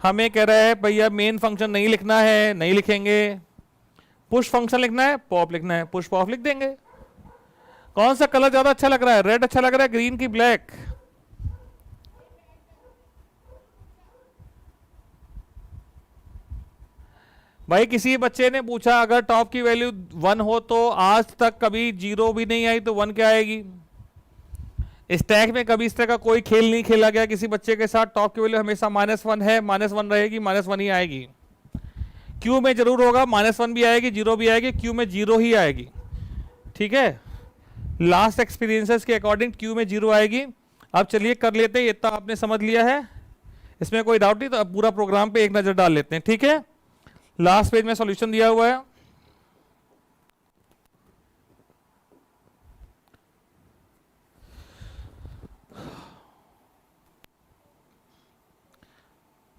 A: हमें कह रहा है भैया मेन फंक्शन नहीं लिखना है, नहीं लिखेंगे, पुश फंक्शन लिखना है, पॉप लिखना है, पुश पॉप लिख देंगे। कौन सा कलर ज्यादा अच्छा लग रहा है, रेड अच्छा लग रहा है, ग्रीन की ब्लैक, भाई किसी बच्चे ने पूछा अगर टॉप की वैल्यू 1 हो तो आज तक कभी 0 भी नहीं आई तो 1 क्या आएगी, स्टैक में कभी इस तरह का कोई खेल नहीं खेला गया किसी बच्चे के साथ, टॉप की वैल्यू हमेशा -1 है, -1 रहेगी, -1 ही आएगी। क्यू में जरूर होगा, -1 भी आएगी, 0 भी आएगी, क्यू में 0 ही आएगी, ठीक है, लास्ट एक्सपीरियंसेस के अकॉर्डिंग क्यू में 0 आएगी। अब चलिए कर लेते हैं, इतना आपने समझ लिया है, इसमें कोई डाउट नहीं, तो अब पूरा प्रोग्राम पे एक नजर डाल लेते हैं, ठीक है। लास्ट पेज में सॉल्यूशन दिया हुआ है,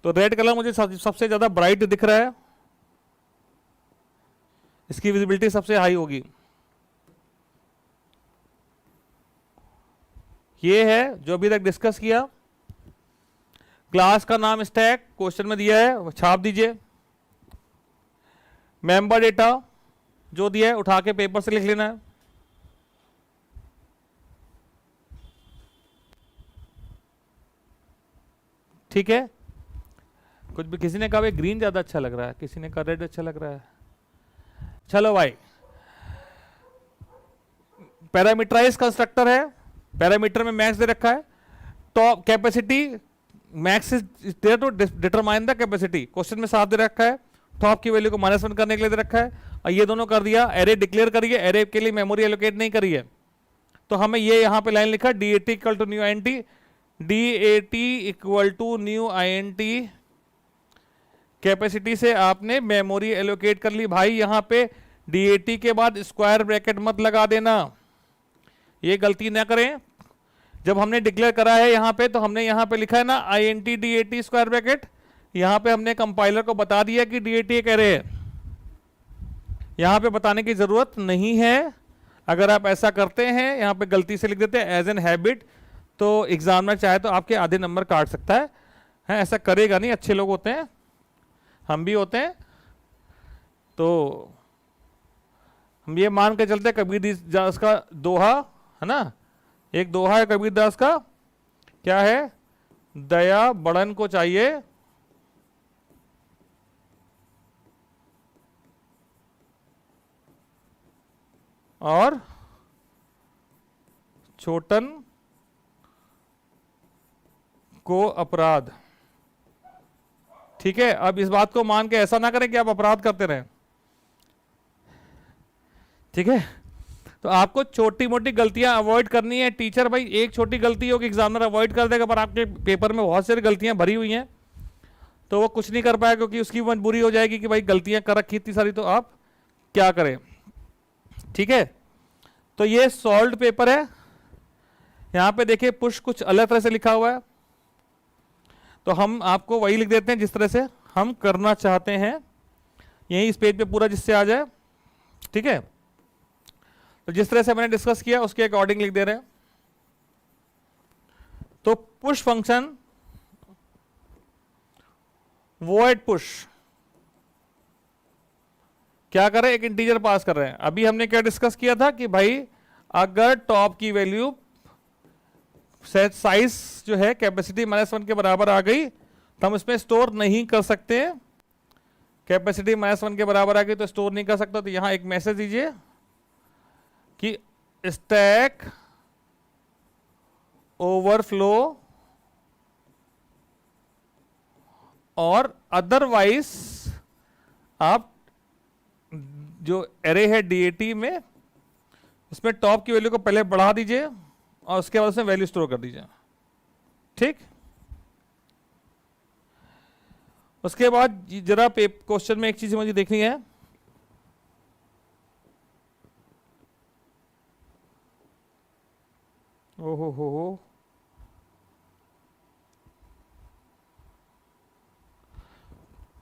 A: तो रेड कलर मुझे सबसे ज्यादा ब्राइट दिख रहा है, इसकी विजिबिलिटी सबसे हाई होगी, ये है जो अभी तक डिस्कस किया। क्लास का नाम स्टैक क्वेश्चन में दिया है वो छाप दीजिए, मेंबर डेटा जो दिया है उठा के पेपर से लिख लेना है, ठीक है। कुछ भी किसी ने कहा ग्रीन ज्यादा अच्छा लग रहा है, किसी ने कहा रेड अच्छा लग रहा है, चलो भाई पैरामीटराइज कंस्ट्रक्टर है, पैरामीटर में मैक्स दे रखा है, top capacity max is there to determine the capacity, question में साफ दे रखा है, टॉप की वैल्यू को -1 करने के लिए दे रखा है, और ये दोनों कर दिया, एरे डिक्लेयर करिए, एरे के लिए मेमोरी एलोकेट नहीं करिए, तो हमें ये यहां पे लाइन लिखा DAT equal to new INT, DAT equal to new INT, capacity से आपने मेमोरी एलोकेट कर ली। भाई यहां पे DAT के बाद स्क्वायर ब्रैकेट मत लगा देना, ये गलती ना करें, जब हमने डिक्लेयर करा है यहां पे तो हमने यहां पे लिखा है ना INT DAT स्क्वायर ब्रैकेट, यहां पे हमने कंपाइलर को बता दिया कि DAT एक एरे है, यहां पे बताने की जरूरत नहीं है। अगर आप ऐसा करते हैं, यहां पे गलती से लिख देते हैं एज एन हैबिट, तो एग्जाम में चाहे तो आपके आधे नंबर काट सकता है। ऐसा करेगा नहीं, अच्छे लोग होते हैं, हम भी होते हैं। तो हम ये मान के चलते कबीर दास का दोहा है ना, एक दोहा है कबीर दास का, क्या है, दया बड़न को चाहिए और छोटन को अपराध। ठीक है, अब इस बात को मान के ऐसा ना करें कि आप अपराध करते रहें। ठीक है, तो आपको छोटी मोटी गलतियां अवॉइड करनी है। टीचर भाई एक छोटी गलती होगी एग्जामिनर अवॉइड कर देगा, पर आपके पेपर में बहुत सारी गलतियां भरी हुई हैं, तो वो कुछ नहीं कर पाएगा क्योंकि उसकी मजबूरी हो जाएगी कि भाई गलतियां कर रखी इतनी सारी, तो आप क्या करें। ठीक है, तो ये सॉल्व्ड पेपर है। यहां पे देखिए पुश कुछ अलग तरह से लिखा हुआ है, तो हम आपको वही लिख देते हैं जिस तरह से हम करना चाहते हैं, यही इस पेज पे पूरा जिससे आ जाए। ठीक है, तो जिस तरह से मैंने डिस्कस किया उसके अकॉर्डिंग लिख दे रहे हैं। तो पुश फंक्शन, वॉइड पुश, क्या करें, एक इंटीजर पास कर रहे हैं। अभी हमने क्या डिस्कस किया था कि भाई अगर टॉप की वैल्यू साइज जो है कैपेसिटी -1 के बराबर आ गई तो हम इसमें स्टोर नहीं कर सकते। कैपेसिटी -1 के बराबर आ गई तो स्टोर नहीं कर सकता, तो यहां एक मैसेज दीजिए कि स्टैक ओवरफ्लो और अदरवाइज आप जो एरे है डीएटी में, उसमें टॉप की वैल्यू को पहले बढ़ा दीजिए और उसके बाद उसमें वैल्यू स्टोर कर दीजिए। ठीक, उसके बाद जरा क्वेश्चन में एक चीज मुझे देखनी है, ओहो हो,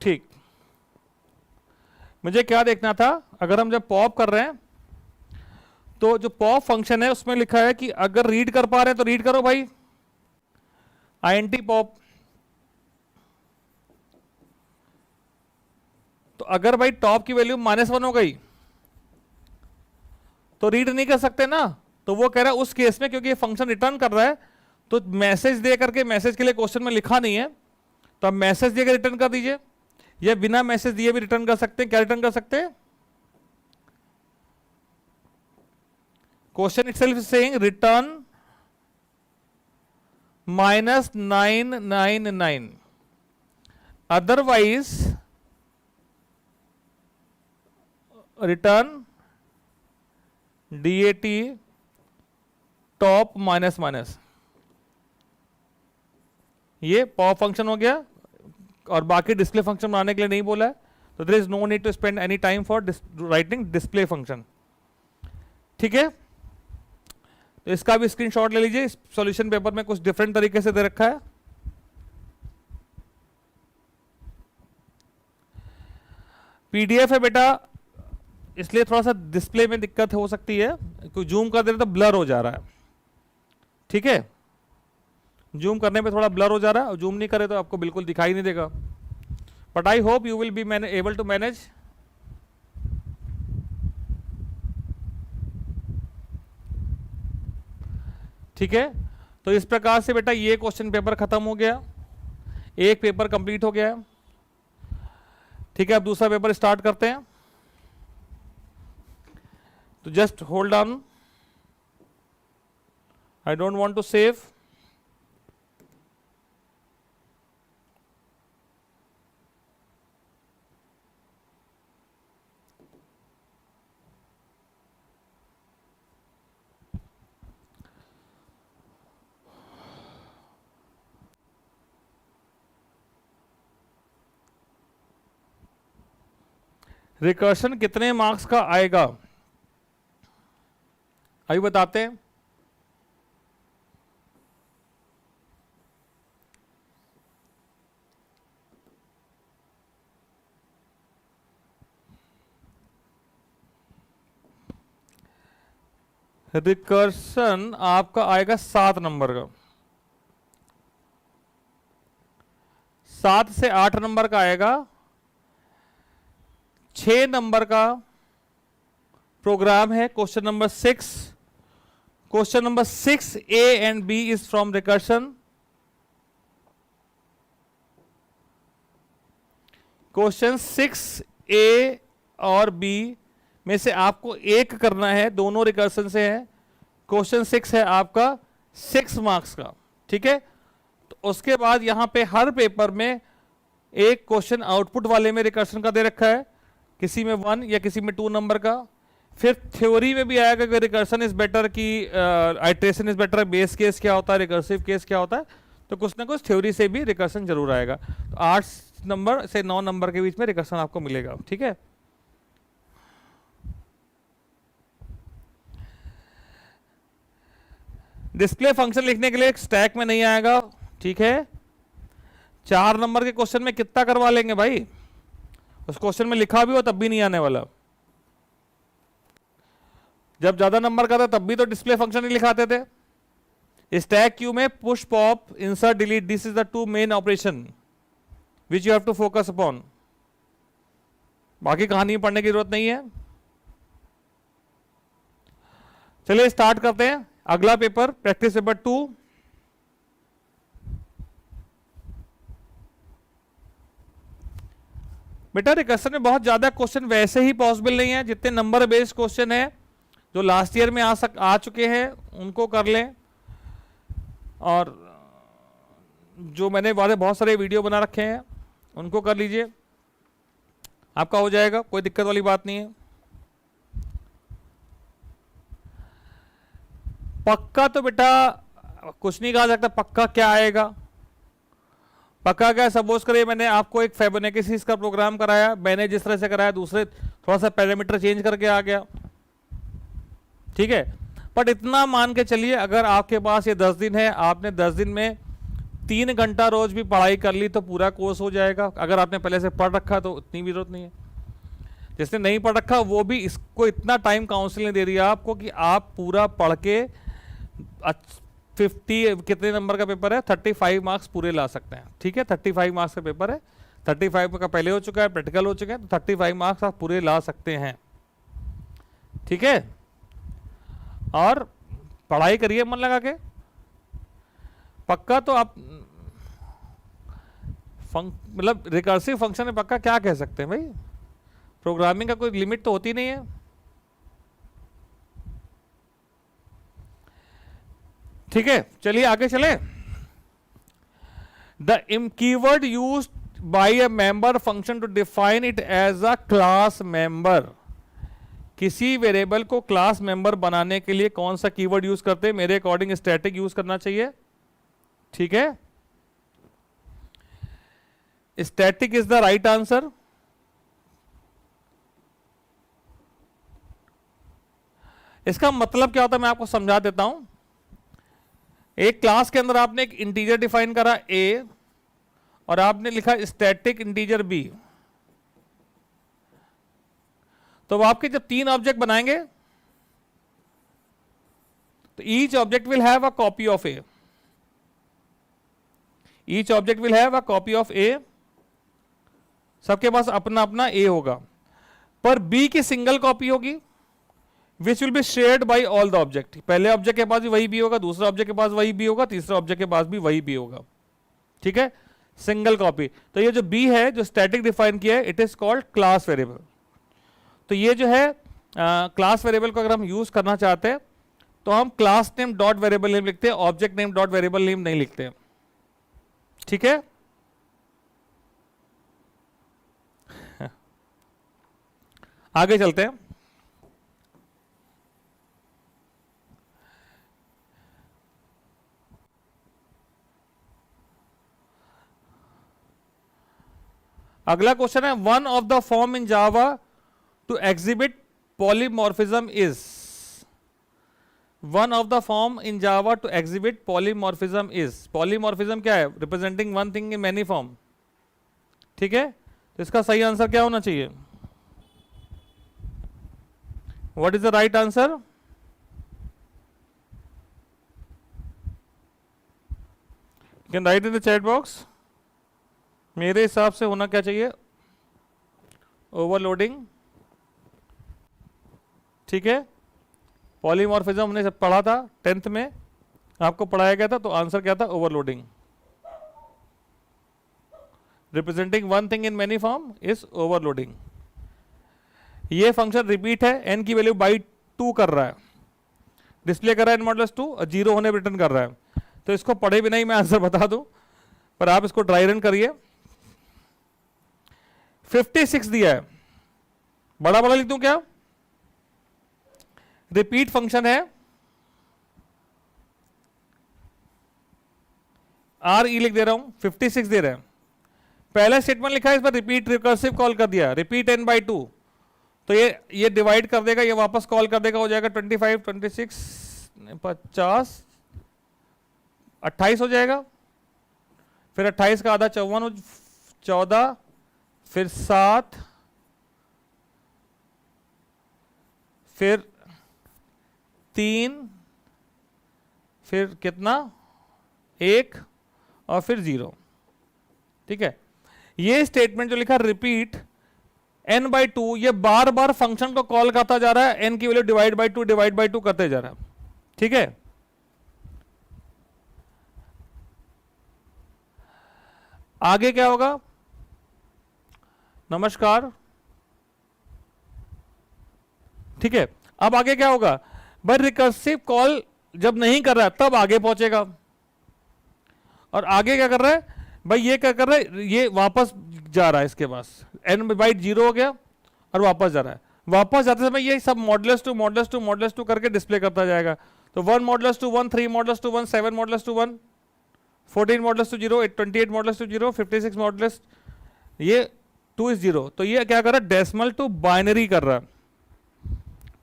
A: ठीक, मुझे क्या देखना था, अगर हम जब पॉप कर रहे हैं तो जो पॉप फंक्शन है उसमें लिखा है कि अगर रीड कर पा रहे हैं तो रीड करो भाई, आईएनटी पॉप। तो अगर भाई टॉप की वैल्यू -1 हो गई तो रीड नहीं कर सकते ना, तो वो कह रहा है उस केस में क्योंकि ये फंक्शन रिटर्न कर रहा है तो मैसेज दे करके, मैसेज के लिए क्वेश्चन में लिखा नहीं है तो आप मैसेज देकर रिटर्न कर दीजिए, या बिना मैसेज दिए भी रिटर्न कर सकते हैं। क्या रिटर्न कर सकते हैं, question itself saying return -999, otherwise return DAT top minus. ये पॉप फंक्शन हो गया, और बाकी डिस्प्ले फंक्शन बनाने के लिए नहीं बोला है, तो there is no need to spend any time for writing display function. ठीक है, तो इसका भी स्क्रीनशॉट ले लीजिए, इस सॉल्यूशन पेपर में कुछ डिफरेंट तरीके से दे रखा है। पीडीएफ है बेटा, इसलिए थोड़ा सा डिस्प्ले में दिक्कत हो सकती है, कोई जूम कर दे रहे तो ब्लर हो जा रहा है। ठीक है, जूम करने पे थोड़ा ब्लर हो जा रहा है, और जूम नहीं करे तो आपको बिल्कुल दिखाई नहीं देगा, but I hope you will be able to manage. ठीक है, तो इस प्रकार से बेटा ये क्वेश्चन पेपर खत्म हो गया, एक पेपर कंप्लीट हो गया है। ठीक है, अब दूसरा पेपर स्टार्ट करते हैं, तो just hold on, I don't want to save. Recursion कितने मार्क्स का आएगा अभी बताते हैं। रिकर्सन आपका आएगा 7 नंबर का, 7 से 8 नंबर का आएगा। 6 नंबर का प्रोग्राम है question number 6। Question number 6 A and B is from recursion. Question 6 A और B में से आपको एक करना है, दोनों रिकर्सन से है। क्वेश्चन 6 है आपका 6 मार्क्स का, ठीक है। तो उसके बाद यहां पे हर पेपर में एक क्वेश्चन आउटपुट वाले में रिकर्सन का दे रखा है, किसी में 1 या किसी में 2 नंबर का। फिर थ्योरी में भी आएगा कि रिकर्सन इज बेटर, की iteration is better, base case क्या होता है, रिकर्सिव केस क्या होता है। तो कुछ ना कुछ थ्योरी से भी रिकर्सन जरूर आएगा। तो 8 नंबर से 9 नंबर के बीच में रिकर्सन आपको मिलेगा, ठीक है। डिस्प्ले फंक्शन लिखने के लिए स्टैक में नहीं आएगा, ठीक है। 4 नंबर के क्वेश्चन में कितना करवा लेंगे भाई, उस क्वेश्चन में लिखा भी हो तब भी नहीं आने वाला। जब ज्यादा नंबर का था तब भी तो डिस्प्ले फंक्शन ही लिखाते थे। स्टैक क्यू में push pop insert delete, this is the 2 main operation which you have to focus upon. बाकी कहानी पढ़ने की जरूरत नहीं है। चलिए स्टार्ट करते हैं अगला पेपर, प्रैक्टिस पेपर 2। बेटा रिकर्सन में बहुत ज्यादा क्वेश्चन वैसे ही पॉसिबल नहीं है, जितने नंबर बेस्ड क्वेश्चन है जो लास्ट ईयर में आ चुके हैं उनको कर लें, और जो मैंने बहुत सारे वीडियो बना रखे हैं उनको कर लीजिए, आपका हो जाएगा, कोई दिक्कत वाली बात नहीं है। पक्का तो बेटा कुछ नहीं कहा सकता, पक्का क्या आएगा। पक्का क्या, सपोज करिए मैंने आपको एक फिबोनाची का प्रोग्राम कराया, मैंने जिस तरह से कराया दूसरे थोड़ा सा पैरामीटर चेंज करके आ गया, ठीक है। बट इतना मान के चलिए अगर आपके पास ये 10 दिन है, आपने 10 दिन में 3 घंटा रोज भी पढ़ाई कर ली तो पूरा कोर्स हो जाएगा। अगर आपने पहले से पढ़ रखा तो इतनी भी जरूरत नहीं है। जिसने नहीं पढ़ रखा वो भी इसको इतना टाइम काउंसिल ने दे दिया आपको कि आप पूरा पढ़ के 50 कितने नंबर का पेपर है, 35 मार्क्स पूरे ला सकते हैं, ठीक है। 35 मार्क्स का पेपर है, 35 का पहले हो चुका है, प्रैक्टिकल हो चुके हैं, तो 35 मार्क्स आप पूरे ला सकते हैं, ठीक है। और पढ़ाई करिए मन लगा के, पक्का तो आप मतलब रिकर्सिव फंक्शन में पक्का क्या कह सकते हैं भाई, प्रोग्रामिंग का कोई लिमिट तो होती नहीं है। ठीक है, चलिए आगे चले। The keyword used by a member function to define it as a class member. किसी वेरिएबल को क्लास मेंबर बनाने के लिए कौन सा कीवर्ड यूज करते हैं? मेरे अकॉर्डिंग स्टैटिक यूज करना चाहिए, ठीक है। Static is the right answer. इसका मतलब क्या होता है मैं आपको समझा देता हूं। एक क्लास के अंदर आपने एक इंटीजर डिफाइन करा a और आपने लिखा स्टैटिक इंटीजर b, तो आपके जब 3 ऑब्जेक्ट बनाएंगे तो each object will have a copy of a, each object will have a copy of a, सबके पास अपना अपना a होगा, पर b की सिंगल कॉपी होगी which will be shared by all the object. पहले ऑब्जेक्ट के पास भी वही भी होगा, दूसरे ऑब्जेक्ट के पास वही भी होगा, तीसरे ऑब्जेक्ट के पास भी वही भी होगा, ठीक है, सिंगल कॉपी। तो ये जो b है जो स्टैटिक डिफाइन किया है, it is called class variable. तो ये जो है क्लास वेरिएबल को अगर हम यूज करना चाहते हैं तो हम class name dot variable name लिखते हैं, object name dot variable name नहीं लिखते हैं, ठीक है। आगे चलते हैं। अगला क्वेश्चन है, one of the form in Java to exhibit polymorphism is. One of the form in Java to exhibit polymorphism is. Polymorphism क्या है? Representing one thing in many form, ठीक है। तो इसका सही आंसर क्या होना चाहिए? What is the right answer? Can write in the chat box. मेरे हिसाब से होना क्या चाहिए, ओवरलोडिंग। ठीक है, पॉलीमॉर्फिज्म हमने जब पढ़ा था 10th में, आपको पढ़ाया गया था, तो आंसर क्या था, overloading. Representing one thing in many form is overloading. ये फंक्शन रिपीट है, एन की वैल्यू बाई 2 कर रहा है, डिस्प्ले कर रहा है एन मॉडुलस 2 और 0 होने पर रिटर्न कर रहा है। तो इसको पढ़े बिना ही मैं आंसर बता दूं, पर आप इसको ड्राई रन करिए। 56 दिया है, बड़ा बड़ा लिख दूं क्या, रिपीट फंक्शन है, आर ई लिख दे रहा हूं, 56 दे रहे हैं। पहला स्टेटमेंट लिखा है, इस पर रिपीट रिकर्सिव कॉल कर दिया, रिपीट n बाई 2, तो ये डिवाइड कर देगा, ये वापस कॉल कर देगा, हो जाएगा 25, 26, 50, 28 हो जाएगा। फिर 28 का आधा 54, 14, फिर 7, फिर 3, फिर कितना 1 और फिर 0। ठीक है, ये स्टेटमेंट जो लिखा रिपीट n बाई 2, ये बार बार फंक्शन को कॉल करता जा रहा है, n की वैल्यू डिवाइड बाई 2 करते जा रहा है। ठीक है, आगे क्या होगा, नमस्कार। ठीक है, अब आगे क्या होगा भाई, रिकर्सिव कॉल जब नहीं कर रहा है तब आगे पहुंचेगा, और आगे क्या कर रहा है भाई, ये क्या कर रहा है, ये वापस जा रहा है, इसके पास n बाई 0 हो गया और वापस जा रहा है। वापस जाते समय ये सब मॉडुलस टू करके डिस्प्ले करता जाएगा। तो 1 modulus two 1, 3 modulus two 1, 7 modulus two 1, 14 modulus two 0, 28 modulus two 0, 56 modulus, ये 2 इज 0। तो ये क्या कर रहा है, डेसिमल टू बाइनरी कर रहा है।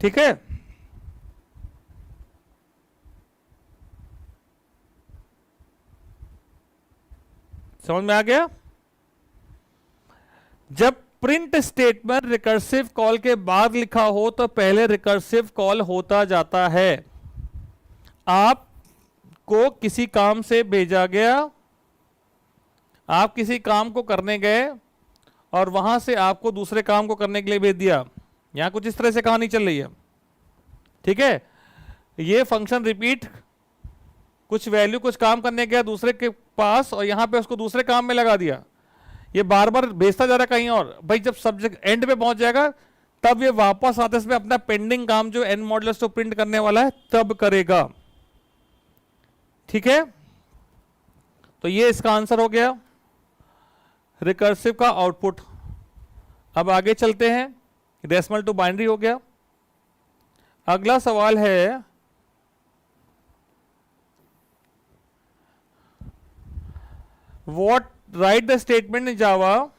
A: ठीक है, समझ में आ गया। जब प्रिंट स्टेटमेंट रिकर्सिव कॉल के बाद लिखा हो तो पहले रिकर्सिव कॉल होता जाता है। आपको किसी काम से भेजा गया, आप किसी काम को करने गए और वहां से आपको दूसरे काम को करने के लिए भेज दिया। यहां कुछ इस तरह से कहानी चल रही है। ठीक है, ये फंक्शन रिपीट, कुछ वैल्यू कुछ काम करने गया दूसरे के पास और यहां पे उसको दूसरे काम में लगा दिया, ये बार बार भेजता जा रहा है कहीं और। भाई जब सब्जेक्ट एंड पे पहुंच जाएगा तब ये वापस आते समय अपना पेंडिंग काम जो n मॉडुलस टू प्रिंट करने वाला है तब करेगा। ठीक है, तो ये इसका आंसर हो गया, रिकर्सिव का आउटपुट। अब आगे चलते हैं, डेसिमल टू बाइनरी हो गया। अगला सवाल है, write the statement in Java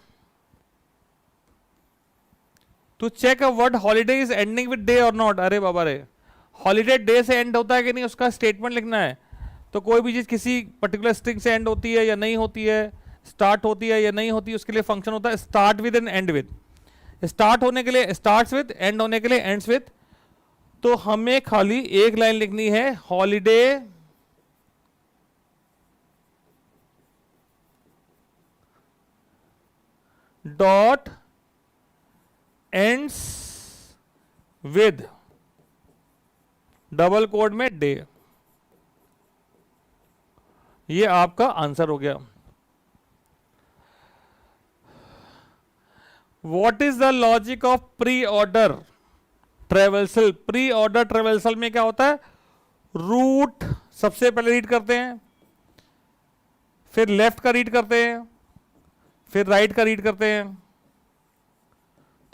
A: to check a word holiday is ending with day or not। अरे बाबा रे, हॉलीडे डे से एंड होता है कि नहीं उसका स्टेटमेंट लिखना है। तो कोई भी चीज किसी पर्टिकुलर स्ट्रिंग से एंड होती है या नहीं होती है, स्टार्ट होती है या नहीं होती है, उसके लिए फंक्शन होता है start with and and with. Start होने के लिए स्टार्ट्स विद, एंड होने के लिए एंड्स विद। तो हमें खाली एक लाइन लिखनी है, holiday dot ends with double quote में डे। ये आपका आंसर हो गया। What is the logic of pre order traversal. Pre order traversal में क्या होता है, रूट सबसे पहले रीड करते हैं, फिर लेफ्ट का रीड करते हैं, फिर राइट का रीड करते हैं।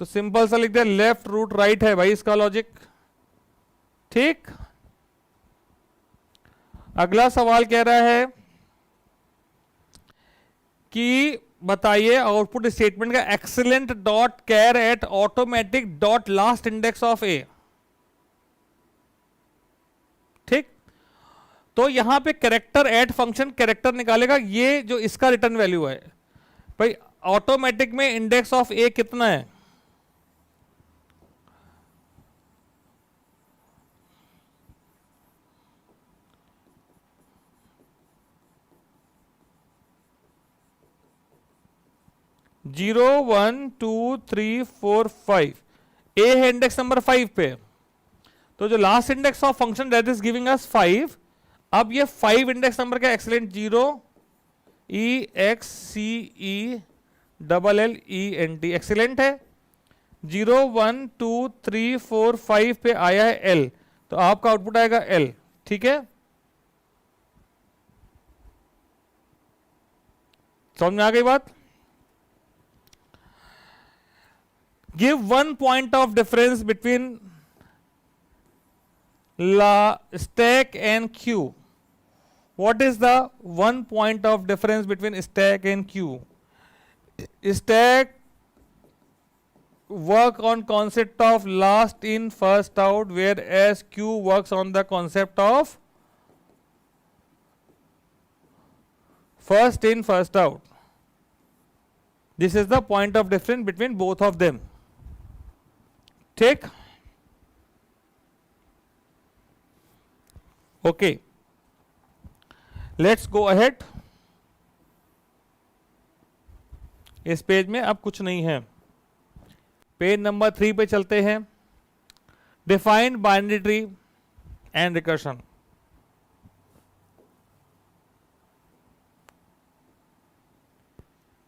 A: तो सिंपल सा लिख दिया, लेफ्ट रूट राइट है भाई इसका लॉजिक। ठीक, अगला सवाल कह रहा है कि बताइए आउटपुट स्टेटमेंट का excellent dot char at automatic dot last index of A. ठीक, तो यहां पे कैरेक्टर ऐड फंक्शन कैरेक्टर निकालेगा, ये जो इसका रिटर्न वैल्यू है भाई। ऑटोमेटिक में इंडेक्स ऑफ ए कितना है, 0 1 2 3 4 5, ए है इंडेक्स नंबर 5 पे, तो जो last index of function that is giving us 5, अब ये 5 इंडेक्स नंबर का excellent 0 E X C E double L E N T excellent है। 0 1 2 3 4 5 पे आया है एल, तो आपका आउटपुट आएगा एल। ठीक है, समझ में आ गई बात? Give one point of difference between ला stack and queue. What is the one point of difference between stack and queue? Stack work on concept of last in first out, whereas queue works on the concept of first in first out. This is the point of difference between both of them. ठीक, okay, let's go ahead. इस page में अब कुछ नहीं है, page number 3 पे चलते हैं। Defined binary tree and recursion.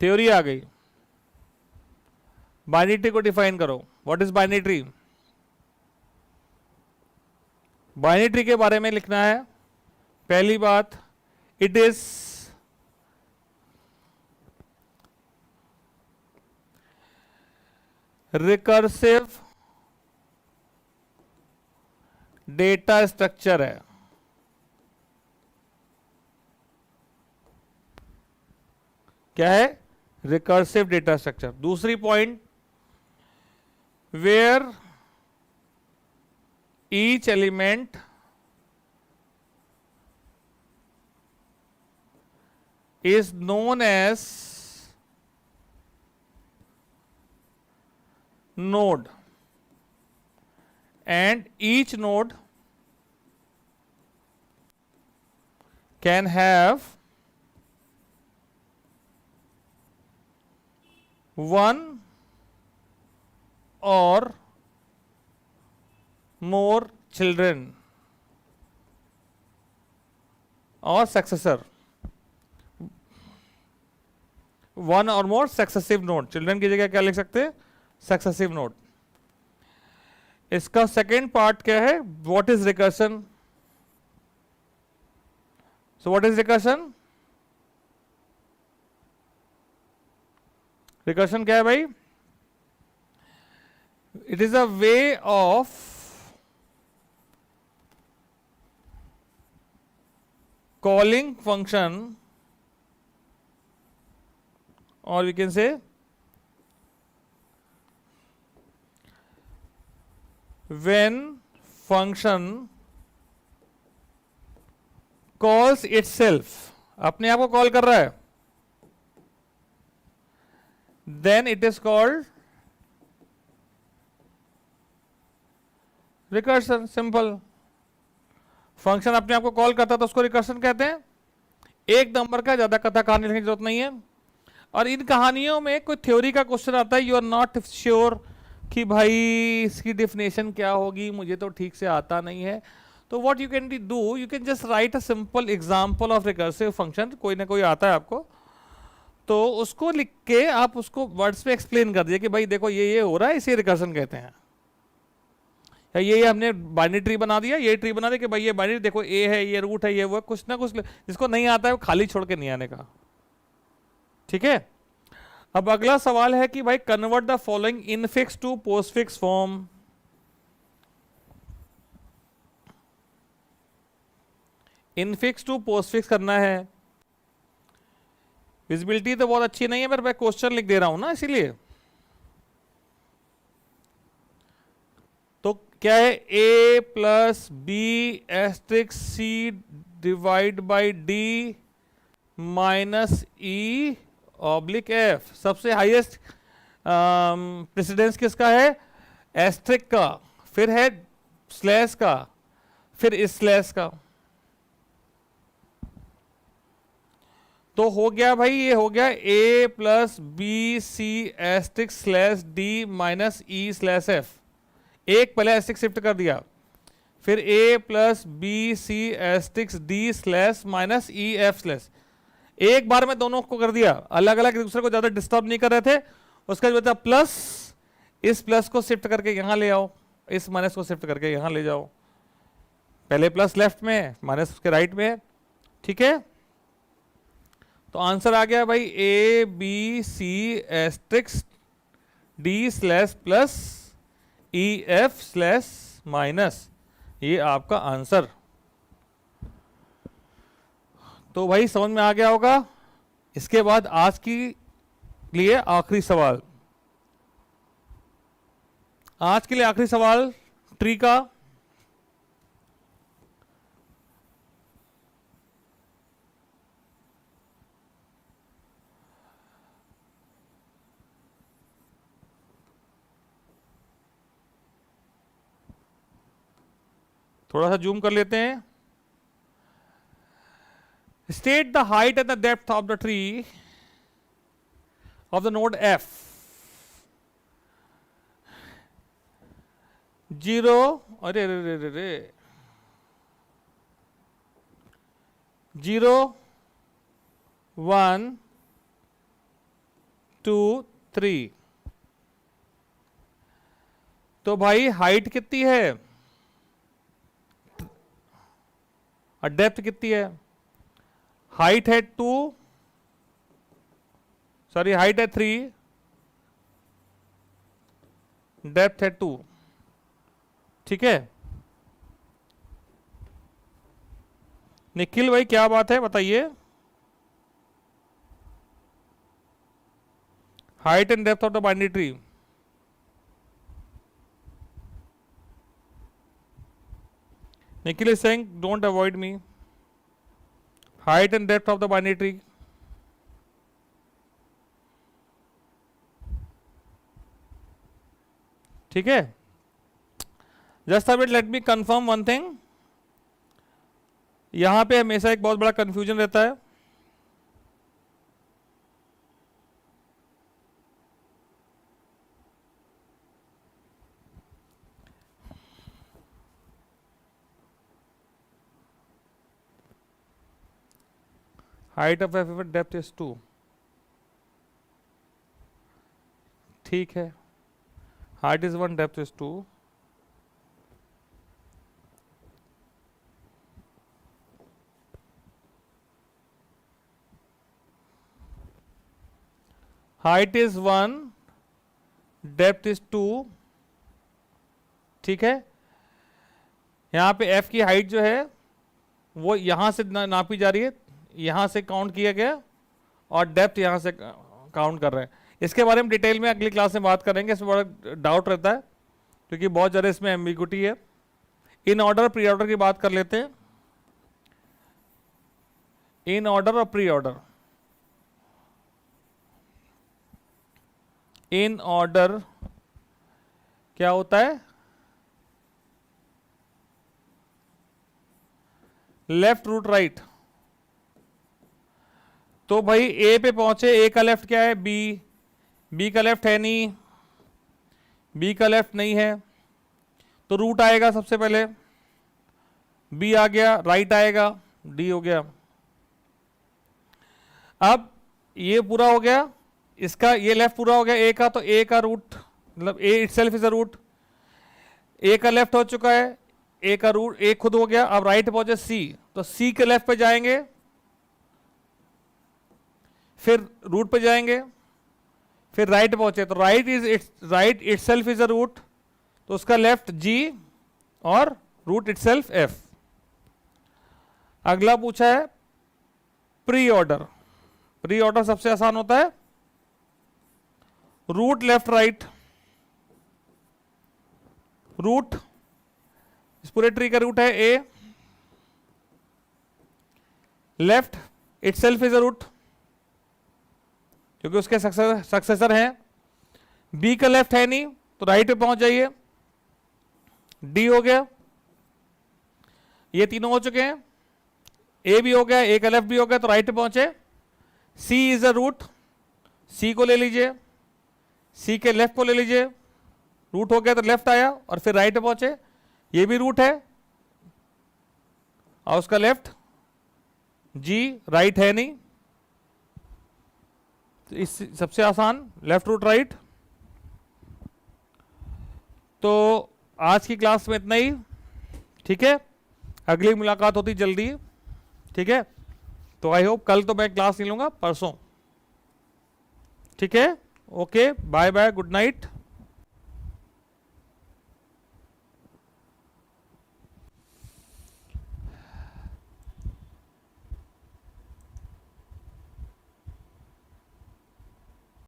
A: Theory आ गई, बाइनरी ट्री को डिफाइन करो। What is binary tree? Binary tree के बारे में लिखना है। पहली बात, it is recursive data structure है। क्या है? Recursive data structure. दूसरी point, where each element is known as node and each node can have one or more children or successor, one or more successive node। Children की जगह क्या लिख सकते हैं? Successive node. इसका सेकेंड पार्ट क्या है? What is recursion? So what is recursion? Recursion क्या है भाई? It is a way of calling function, और we can say when function calls itself, अपने आप को कॉल कर रहा है, then it is called recursion। Simple, function अपने आप को कॉल करता है तो उसको रिकर्शन कहते हैं। एक नंबर का ज्यादा कथा कहानी लिखने की जरूरत नहीं है। और इन कहानियों में कोई थ्योरी का क्वेश्चन आता है, यू आर नॉट श्योर कि भाई इसकी डेफिनेशन क्या होगी, मुझे तो ठीक से आता नहीं है, तो what you can do, you can just right a simple example of recursive function. कोई ना कोई आता है आपको, तो उसको लिख के आप उसको वर्ड्स में एक्सप्लेन कर दिया कि भाई देखो ये हो रहा है, इसे रिकर्शन कहते हैं। या ये हमने बाइनरी ट्री बना दिया, ये ट्री बना दिया कि भाई ये बाइनरी, देखो ए है, ये रूट है, ये वो, कुछ ना कुछ जिसको नहीं आता है वो खाली छोड़ के नहीं आने का। ठीक है, अब अगला सवाल है कि भाई convert the following infix to postfix form. Infix to postfix करना है। विजिबिलिटी तो बहुत अच्छी नहीं है, पर मैं क्वेश्चन लिख दे रहा हूं ना, इसीलिए। तो क्या है? a plus B asterisk C divide by D minus E oblique F. सबसे हाईएस्ट प्रेसिडेंस किसका है? एस्ट्रिक का, फिर है स्लैश का, फिर इस स्लैश का। तो हो गया भाई, ये हो गया a plus B C asterisk slash D minus E slash F. एक पहले एस्टिक शिफ्ट कर दिया, फिर a plus B C asterisks D slash minus E F slash. एक बार में दोनों को कर दिया, अलग अलग एक दूसरे को ज्यादा डिस्टर्ब नहीं कर रहे थे। उसका जो था प्लस, इस प्लस को शिफ्ट करके यहां ले आओ, इस माइनस को शिफ्ट करके यहां ले जाओ। पहले प्लस लेफ्ट में है, माइनस उसके राइट में है, ठीक है। तो आंसर आ गया भाई A B C asterisk D slash plus E F slash minus, ये आपका आंसर। तो भाई समझ में आ गया होगा। इसके बाद आज की लिए आखिरी सवाल, आज के लिए आखिरी सवाल ट्री का। थोड़ा सा जूम कर लेते हैं। State the height and the depth of the tree of the node F. 0, अरे रे रे रे, 0 1 2 3। तो भाई हाइट कितनी है और डेप्थ कितनी है? हाइट है 2, सॉरी हाइट है 3, डेप्थ है 2, ठीक है। निखिल भाई क्या बात है बताइए, height and depth of the binary tree. Nikhil is saying, don't avoid me. Height and depth of the binary tree. ठीक है। Just a bit, let me confirm one thing. यहां पे हमेशा एक बहुत बड़ा कंफ्यूजन रहता है। Height of F depth is 2, ठीक है। Height is 1, depth is 2। Height is 1, depth is 2, ठीक है। यहां पे एफ की हाइट जो है वो यहां से नापी जा रही है, यहां से काउंट किया गया, और डेप्थ यहां से काउंट कर रहे हैं। इसके बारे में डिटेल में अगली क्लास में बात करेंगे, इसमें बड़ा डाउट रहता है क्योंकि बहुत ज़्यादा इसमें एम्बिग्युइटी है। इन ऑर्डर प्री ऑर्डर की बात कर लेते हैं। इन ऑर्डर और प्री ऑर्डर। इन ऑर्डर क्या होता है? Left root right. तो भाई ए पे पहुंचे, ए का लेफ्ट क्या है? बी। बी का लेफ्ट है नहीं, बी का लेफ्ट नहीं है, तो रूट आएगा सबसे पहले। बी आ गया, राइट आएगा, डी हो गया। अब ये पूरा हो गया, इसका ये लेफ्ट पूरा हो गया ए का, तो ए का रूट मतलब ए इटसेल्फ इज अ रूट। ए का लेफ्ट हो चुका है, ए का रूट ए खुद हो गया। अब राइट पहुंचे सी, तो सी के लेफ्ट पे जाएंगे, फिर रूट पे जाएंगे, फिर राइट पहुंचे, तो right itself is a root, तो उसका लेफ्ट जी और रूट इटसेल्फ एफ। अगला पूछा है प्री ऑर्डर। प्री ऑर्डर सबसे आसान होता है, रूट लेफ्ट राइट। रूट इस पूरे ट्री का रूट है A, left itself is a root क्योंकि उसके सक्सेसर हैं। बी का लेफ्ट है नहीं, तो राइट पे पहुंच जाइए, डी हो गया। ये तीनों हो चुके हैं, ए भी हो गया, ए का लेफ्ट भी हो गया, तो राइट पे पहुंचे। सी इज अ रूट, सी को ले लीजिए, सी के लेफ्ट को ले लीजिए, रूट हो गया तो लेफ्ट आया और फिर राइट पे पहुंचे, ये भी रूट है और उसका लेफ्ट, जी राइट है नहीं, तो इस सबसे आसान लेफ्ट रूट राइट। तो आज की क्लास में इतना ही, ठीक है, अगली मुलाकात होती जल्दी, ठीक है। तो आई होप, कल तो मैं क्लास नहीं लूंगा, परसों, ठीक है। Okay, bye bye, good night.